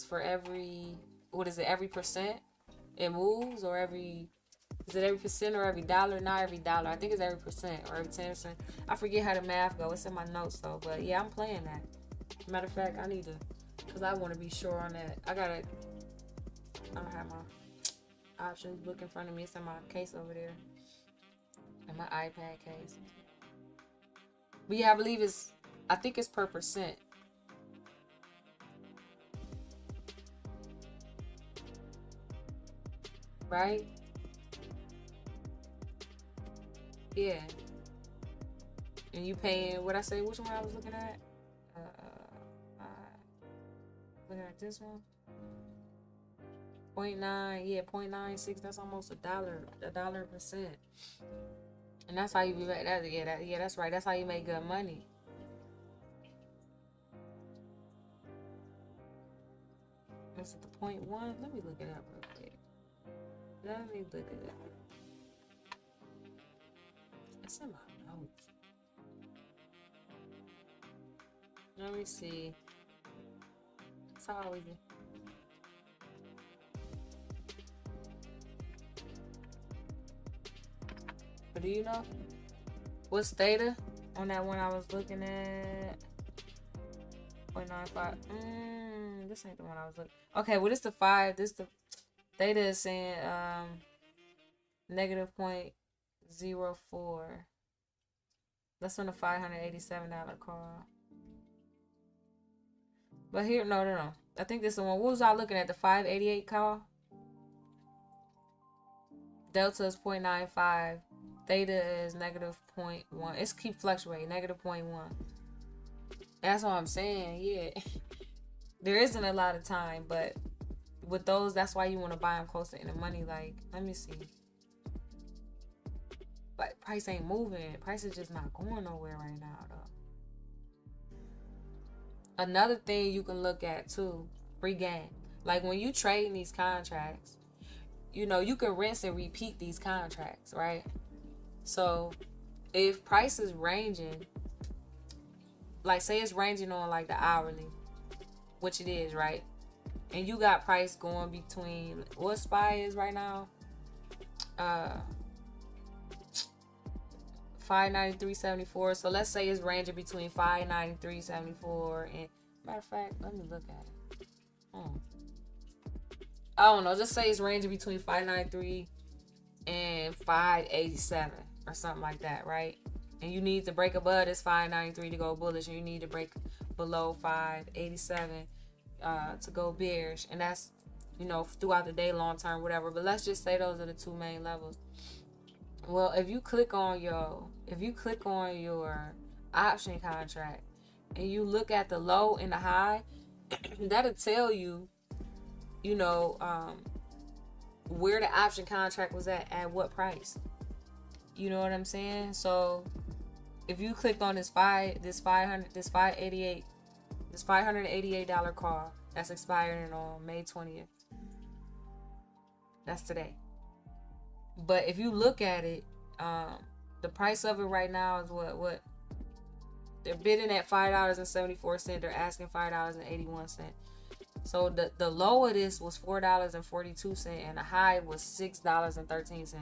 for every, every percent it moves, or every percent or every dollar? Not every dollar. I think it's every percent or every 10%. I forget how the math goes. It's in my notes though. But yeah, I'm playing that. Matter of fact, I need to, because I want to be sure on that. I don't have my options book in front of me. It's in my case over there, in my iPad case. But yeah, I think it's per percent. Right? Yeah. And you paying, what I say, which one I was looking at? Looking at this one. 0.9, yeah, 0.96. That's almost a dollar percent. And that's how you be that. Yeah, that's right. That's how you make good money. Is it the 0.1? Let me look it up real quick. It's in my notes. Let me see. That's how we do. But do you know what's theta on that one I was looking at? 0.95. This ain't the one I was looking. Okay, well, this the 5. This the theta is saying negative 0.04. That's on the $587 call. But here, no. I think this is the one. What was I looking at? The 588 call? Delta is 0.95. Theta is negative 0.1. It's keep fluctuating. Negative 0.1. That's what I'm saying. Yeah. There isn't a lot of time, but with those, that's why you want to buy them closer in the money. Like, let me see. But price ain't moving. Price is just not going nowhere right now, though. Another thing you can look at too, free game. Like when you trade in these contracts, you know, you can rinse and repeat these contracts, right? So if price is ranging, like say it's ranging on like the hourly, which it is, right? And you got price going between what SPY is right now, 593.74. So let's say it's ranging between 593.74 and matter of fact, let me look at it. I don't know. Just say it's ranging between 593 and 587 or something like that, right? And you need to break above this 593 to go bullish, and you need to break below 587 to go bearish, and that's, you know, throughout the day, long term, whatever. But let's just say those are the two main levels. Well, if you click on your option contract and you look at the low and the high, that'll tell you, you know, where the option contract was at what price. You know what I'm saying? So if you clicked on this $588 call that's expiring on May 20th, that's today. But if you look at it, the price of it right now is what they're bidding at $5.74. They're asking $5.81. So the low of this was $4.42, and the high was $6.13.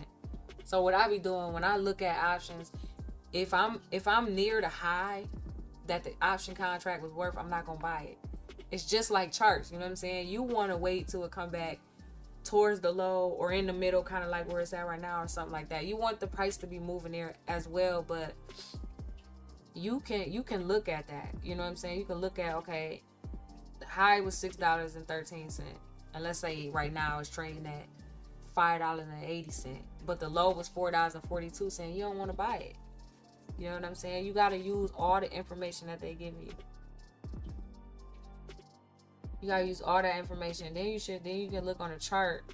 So what I be doing when I look at options, if I'm near the high that the option contract was worth, I'm not gonna buy it. It's just like charts, you know what I'm saying? You want to wait till it come back towards the low or in the middle, kind of like where it's at right now or something like that. You want the price to be moving there as well, but you can look at that. You know what I'm saying? You can look at, okay, the high was $6.13, and let's say right now it's trading at $5.80, but the low was $4.42. You don't want to buy it. You know what I'm saying? You got to use all the information that they give you. You gotta use all that information. Then you can look on a chart.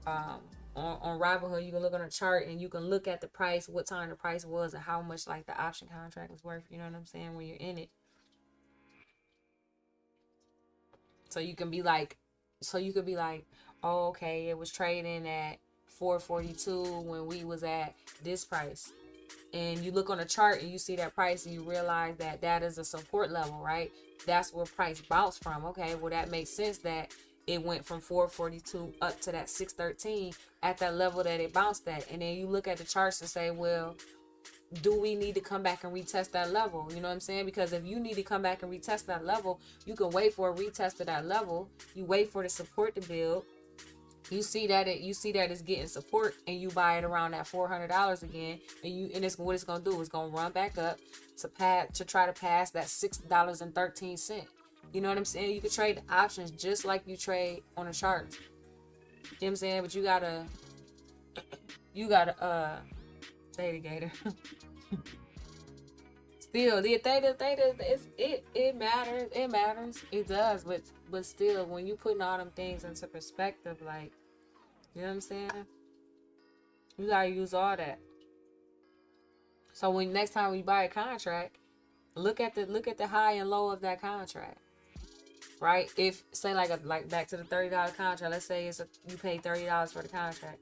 On Robinhood, you can look on a chart and you can look at the price, what time the price was, and how much like the option contract was worth. You know what I'm saying? When you're in it, so you can be like, oh, okay, it was trading at 442 when we was at this price. And you look on a chart and you see that price and you realize that that is a support level, right? That's where price bounced from. Okay, well, that makes sense that it went from 442 up to that 613 at that level that it bounced at. And then you look at the charts and say, well, do we need to come back and retest that level? You know what I'm saying? Because if you need to come back and retest that level, you can wait for a retest of that level. You wait for the support to build. You see that it's getting support, and you buy it around that $400 again, and it's what it's gonna do. It's gonna run back up to try to pass that $6.13. You know what I'm saying? You can trade the options just like you trade on the charts. You know what I'm saying? But you gotta say it, Gator. Still, the theta it matters. It matters. It does. But still, when you putting all them things into perspective, like, you know what I'm saying? You gotta use all that. So when next time we buy a contract, look at the high and low of that contract. Right? If say like back to the $30 contract, let's say you pay $30 for the contract.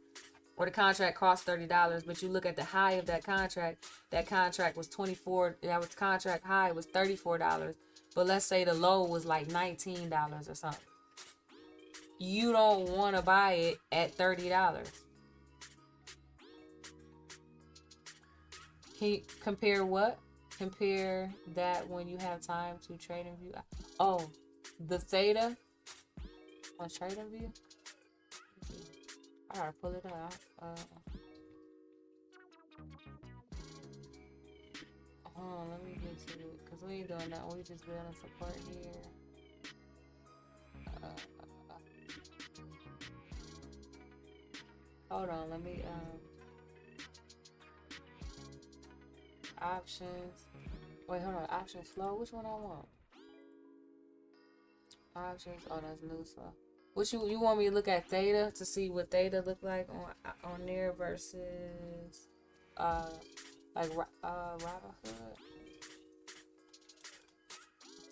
Or the contract costs $30, but you look at the high of that contract was $24. That was contract high was $34. But let's say the low was like $19 or something. You don't want to buy it at $30. Can you compare what? Compare that when you have time to trade and view. Oh, the theta on trade and view. I gotta pull it out. Let me get to it, because we ain't doing that. We just building support here. Hold on, let me options. Wait, hold on. Options flow. Which one I want? Options. Oh, that's new flow. What you want me to look at theta to see what theta look like on there versus like Robinhood,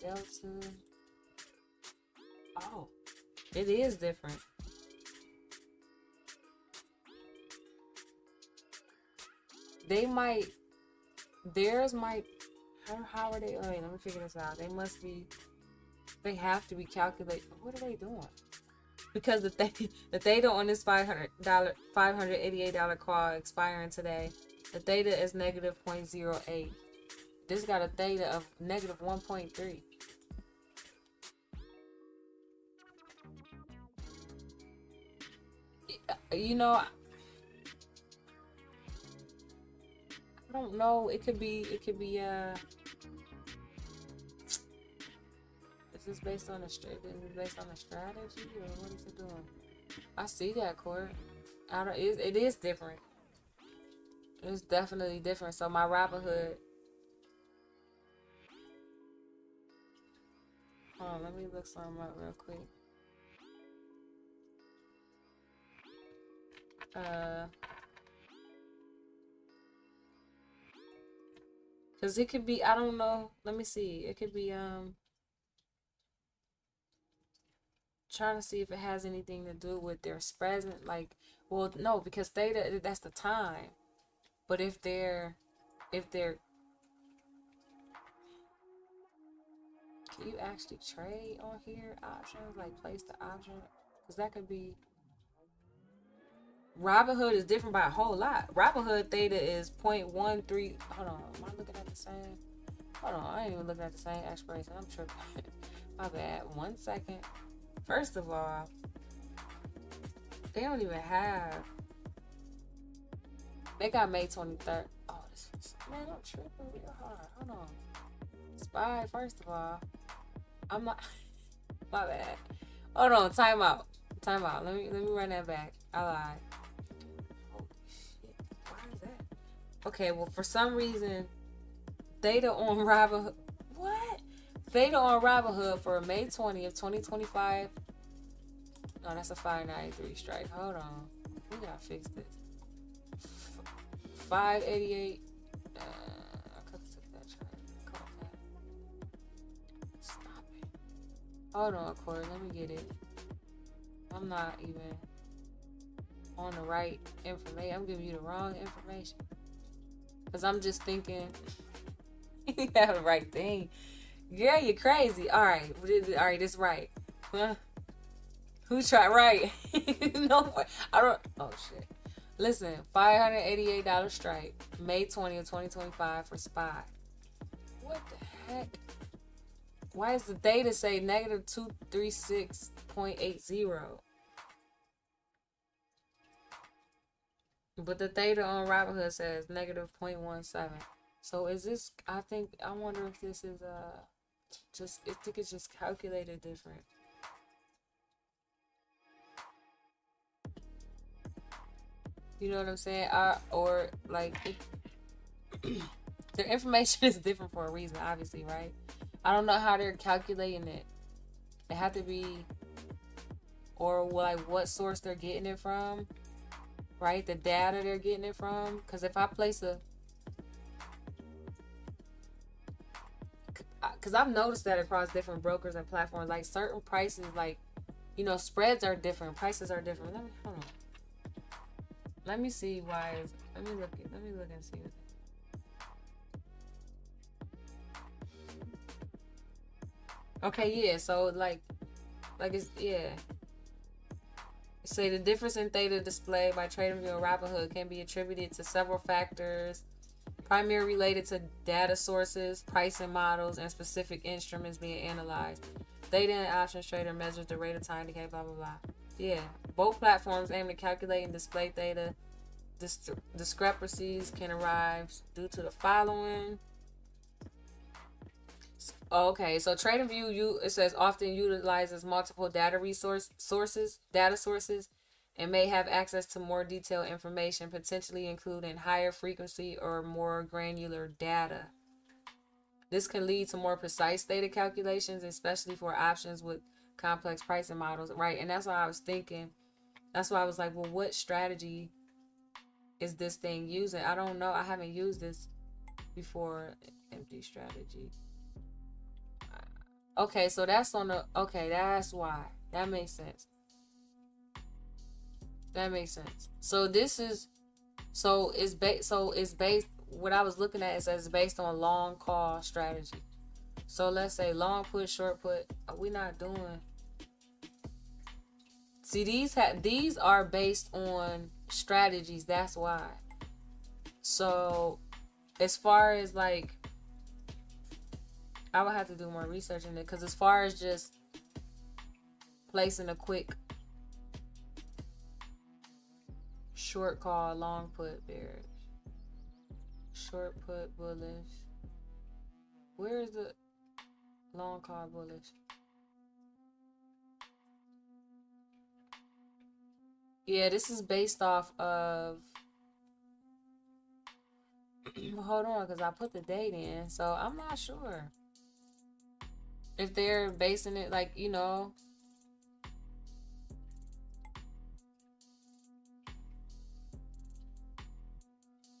Delta. Oh, it is different. They might, theirs might, how are they? Oh, wait, let me figure this out. They must be, they have to be calculated. What are they doing? Because the theta on this $588 call expiring today, the theta is negative 0.08. This got a theta of negative 1.3. You know, I don't know. Is this based on a strategy, or what is it doing? I see that, Court. It is different. It's definitely different. So my Robinhood. Hold on, let me look something up real quick. Cause it could be, I don't know. Let me see. It could be trying to see if it has anything to do with their present, like, well, no, because theta, that's the time. But if they're can you actually trade on here options, like place the option? Because that could be, Robinhood is different by a whole lot. Robinhood theta is 0.13. Hold on, am I looking at the same? Hold on, I ain't even looking at the same expiration. I'm tripping. My bad. 1 second. First of all, they don't even have. They got May 23rd. Oh, this is, man, I'm tripping real hard. Hold on. SPY, first of all, I'm not. My bad. Hold on. Time out. Let me run that back. I lied. Holy shit. Why is that? Okay. Well, for some reason, theta on Robinhood. What? Theta on Robinhood for May 20th, 2025. No, that's a 593 strike. Hold on. We gotta fix this. 588. I could have took that trade. Call that. Stop it. Hold on, Corey. Let me get it. I'm not even on the right information. I'm giving you the wrong information. Because I'm just thinking you have the right thing. Girl, you're crazy. Alright, this right. Huh? Who tried right? No, I don't. Oh, shit. Listen, $588 strike, May 20th, 2025 for SPY. What the heck? Why does the data say negative 236.80? But the theta on Robinhood says negative 0.17. So is this, I wonder if this is I think it's just calculated different. You know what I'm saying? Or like, their information is different for a reason, obviously, right? I don't know how they're calculating it. It had to be, or like what source they're getting it from, right? The data they're getting it from. Because if I place because I've noticed that across different brokers and platforms, like certain prices, like, you know, spreads are different, prices are different. Hold on. Let me see why. Let me look and see. Okay, yeah. So like it's, yeah. Say the difference in theta displayed by TradingView and Robinhood can be attributed to several factors, primarily related to data sources, pricing models, and specific instruments being analyzed. Theta and options trader measures the rate of time decay, blah blah blah. Yeah, both platforms aim to calculate and display theta. Discrepancies can arise due to the following. Okay, so TradingView, it says, often utilizes multiple data sources, and may have access to more detailed information, potentially including higher frequency or more granular data. This can lead to more precise data calculations, especially for options with complex pricing models, right? And that's why I was thinking. That's why I was like, well, what strategy is this thing using? I don't know. I haven't used this before. Empty strategy. Okay, so that's on the, okay, that's why. That makes sense. That makes sense. So this is, so it's based, what I was looking at, it says it's based on long call strategy. So let's say long put, short put. We not doing. See, these are based on strategies. That's why. So as far as like, I would have to do more research in it, because as far as just placing a quick short call, long put, bearish, short put, bullish. Where is the long call, bullish? Yeah, this is based off of, hold on, because I put the date in, so I'm not sure if they're basing it like, you know,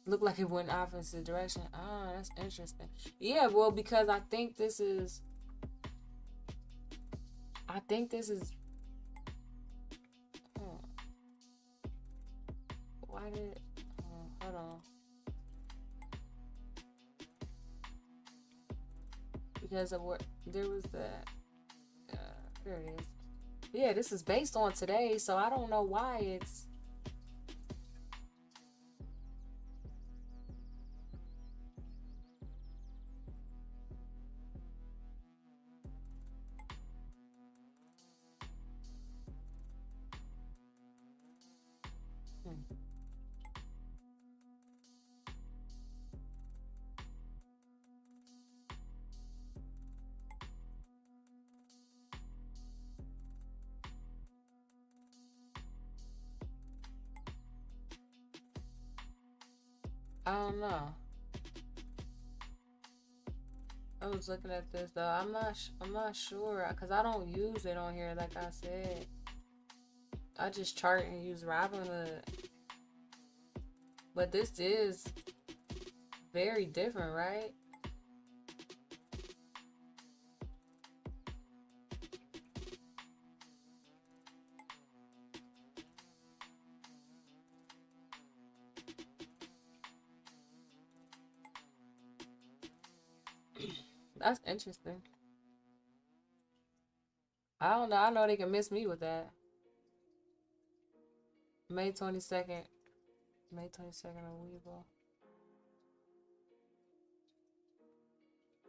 look like it went opposite direction. Ah, that's interesting. Yeah, well, because I think this is why did, hold on, because of what, there was that, there it is. Yeah, this is based on today, so I don't know why it's, I don't know. I was looking at this though. I'm not sure, because I don't use it on here. Like I said, I just chart and use Robinhood. But this is very different, right? That's interesting. I don't know. I know they can miss me with that. May 22nd. May 22nd of Weevil.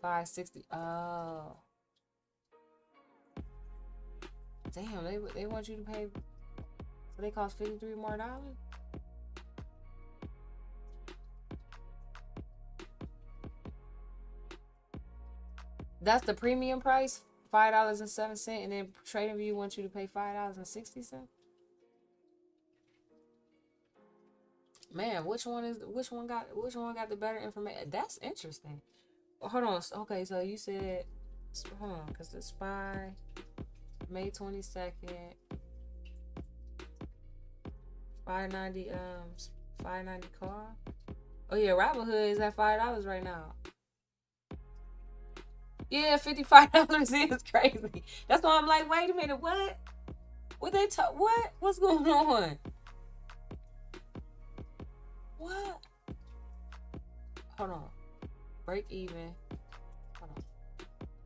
560. Oh. Damn, they want you to pay, so they cost $53 more. That's the premium price, $5.07, and then TradingView wants you to pay $5.60. Man, which one got the better information? That's interesting. Hold on. Okay, so you said, hold on, because it's May 22nd, 590 590 car. Oh yeah, Robinhood is at $5 right now. Yeah, $55 is crazy. That's why I'm like, wait a minute, what? What? What's going on? What? Hold on. Break even. Hold on.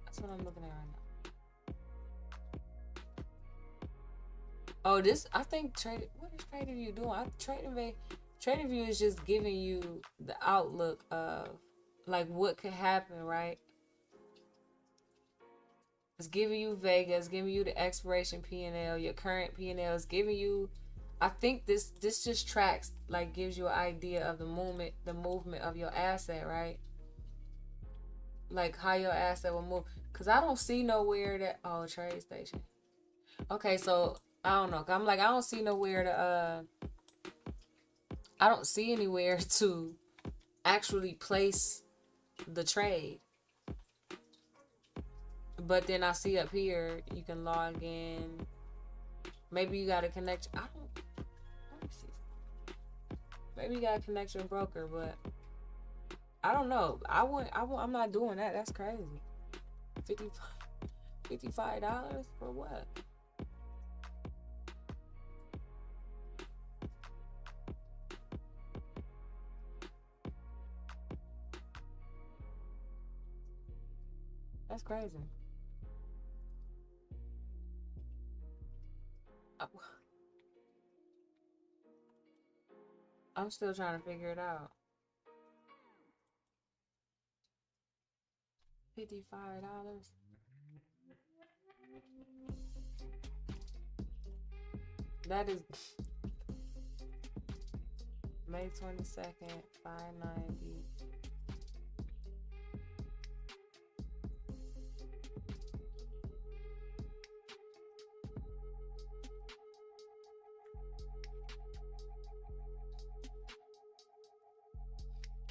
That's what I'm looking at right now. Oh, this, I think what is TradingView doing? TradingView is just giving you the outlook of like what could happen, right? It's giving you Vegas, giving you the expiration P&L, your current P&L. It's giving you, I think this just tracks, like gives you an idea of the movement of your asset, right? Like how your asset will move. Cause I don't see nowhere that, oh, trade station. Okay, so I don't know. I'm like, I don't see nowhere to I don't see anywhere to actually place the trade. But then I see up here you can log in. Maybe you gotta connect. I don't, let me see. Maybe you got a connection broker, but I don't know. I'm not doing that. That's crazy. $55 for what? That's crazy. I'm still trying to figure it out. $55. That is May 22nd, $5.90.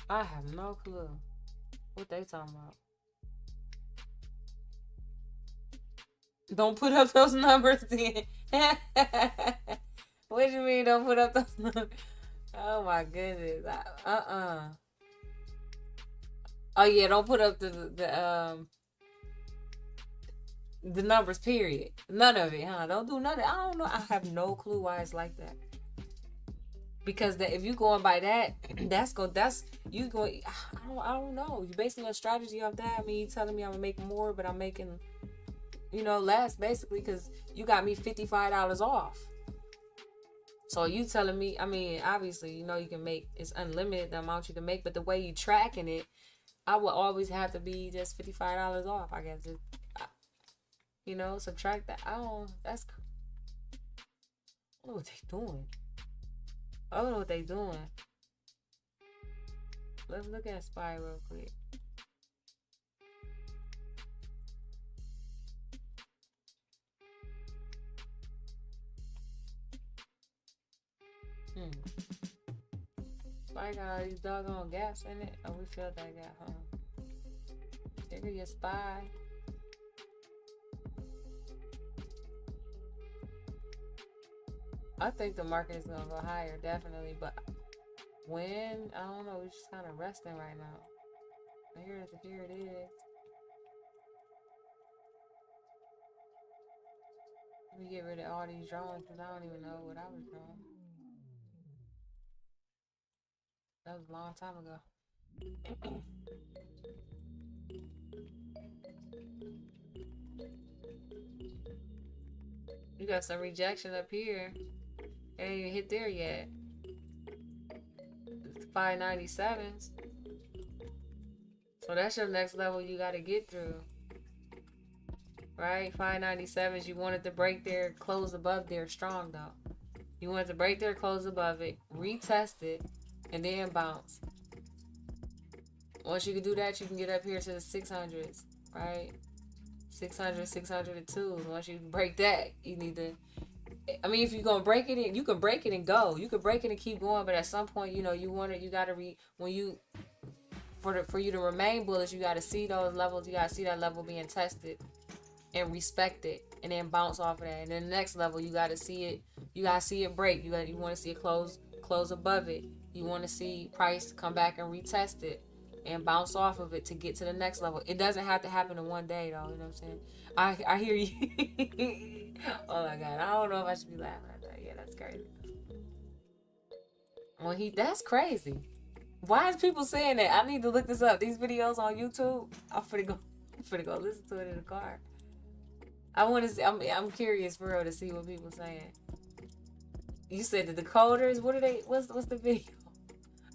I have no clue what they talking about. Don't put up those numbers then. What do you mean don't put up those numbers? Oh my goodness. Oh yeah, don't put up the numbers, period. None of it, huh? Don't do none of it. I don't know. I have no clue why it's like that. Because if you going by that, that's you going. I don't know. You basing your strategy off that. I mean, you telling me I'm gonna make more, but I'm making, less basically because you got me $55 off. So you telling me? I mean, obviously, you can make, it's unlimited the amount you can make, but the way you tracking it, I will always have to be just $55 off. I guess subtract that. I don't know what they doing. I don't know what they doing. Let's look at SPY real quick. SPY got all these doggone gaps in it. Oh, we filled that gap, huh? Figure your SPY. I think the market is gonna go higher, definitely, but when, I don't know. We're just kind of resting right now. Here it is. Let me get rid of all these drawings because I don't even know what I was drawing. That was a long time ago. You got some rejection up here. It ain't even hit there yet. 597s. So that's your next level you got to get through. Right? 597s. You wanted to break there, close above there strong though. You wanted to break there, close above it, retest it, and then bounce. Once you can do that, you can get up here to the 600s. Right? 600, 602. Once you break that, you need to, I mean, if you're gonna break it, you can break it and go. You can break it and keep going, but at some point, you gotta for you to remain bullish, you gotta see those levels. You gotta see that level being tested and respect it, and then bounce off of that. And then the next level, you gotta see it. You gotta see it break. You want to see it close above it. You want to see price come back and retest it and bounce off of it to get to the next level. It doesn't have to happen in one day, though. You know what I'm saying? I hear you. Oh my God, I don't know if I should be laughing at that. Yeah, that's crazy. That's crazy. Why is people saying that? I need to look this up. These videos on YouTube. I'm finna go listen to it in the car. I want to see. I'm curious for real to see what people saying. You said the decoders. What are they? What's the video?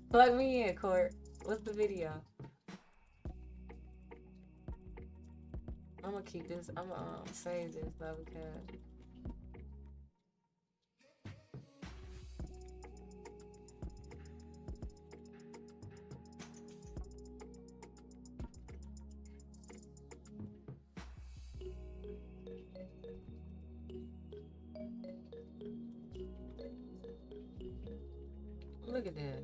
Plug me in, Court. What's the video? I'm gonna keep this. I'm gonna save this though because. Look at that.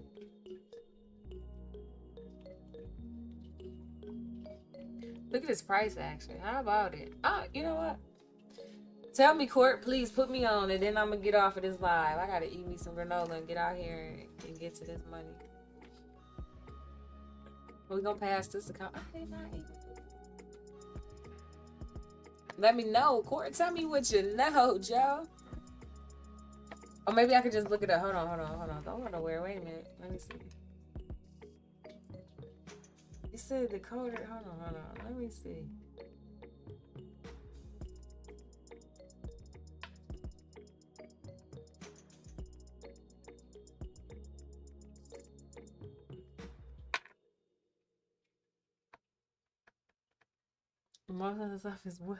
Look at this price action. How about it? You know what? Tell me, Court, please put me on, and then I'm gonna get off of this live. I gotta eat me some granola and get out here and get to this money. We're gonna pass this account. I did not eat. Let me know, Court. Tell me what you know, Joe. Or maybe I could just look it up. Hold on. Don't go nowhere. Wait a minute. Let me see. You said the code. Hold on. Let me see. Most of the stuff is what?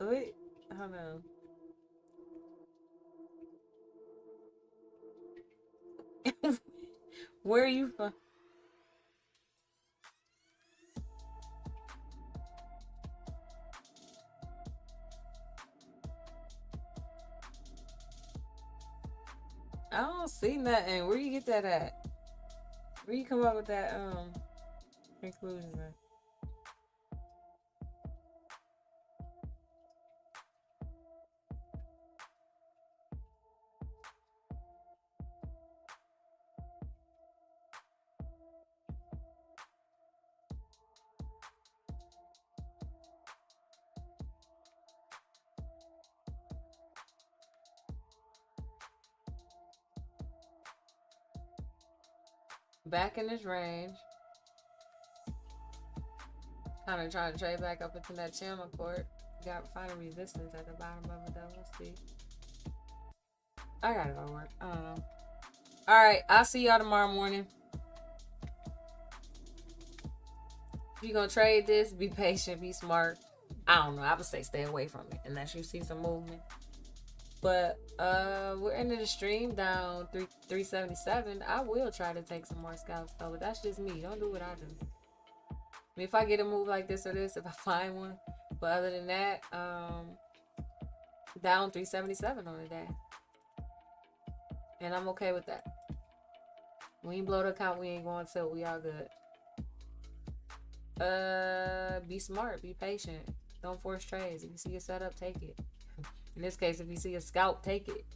Wait, hold on. Where are you from? I don't see nothing. Where you get that at? Where you come up with that conclusion at? Back in this range. Kind of trying to trade back up into that channel court. Got final resistance at the bottom of it though. Let's see. I gotta go to work. I don't know. Alright, I'll see y'all tomorrow morning. If you're gonna trade this, be patient, be smart. I don't know. I would say stay away from it unless you see some movement. But we're ending the stream down 377. I will try to take some more scalps though, but that's just me. Don't do what I do. I mean, if I get a move like this or this, if I find one. But other than that, down 377 on the day. And I'm okay with that. When you blow the account, we ain't going to. We all good. Be smart, be patient. Don't force trades. If you see a setup, take it. In this case, if you see a scalp, take it.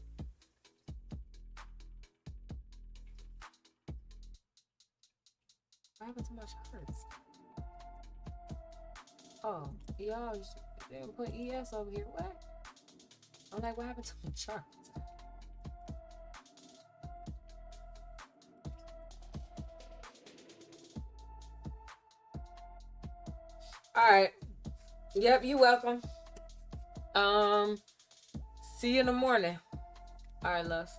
What happened to my charts? Oh, y'all didn't put ES over here. What? I'm like, what happened to my charts? All right. Yep, you're welcome. See you in the morning. All right, loves.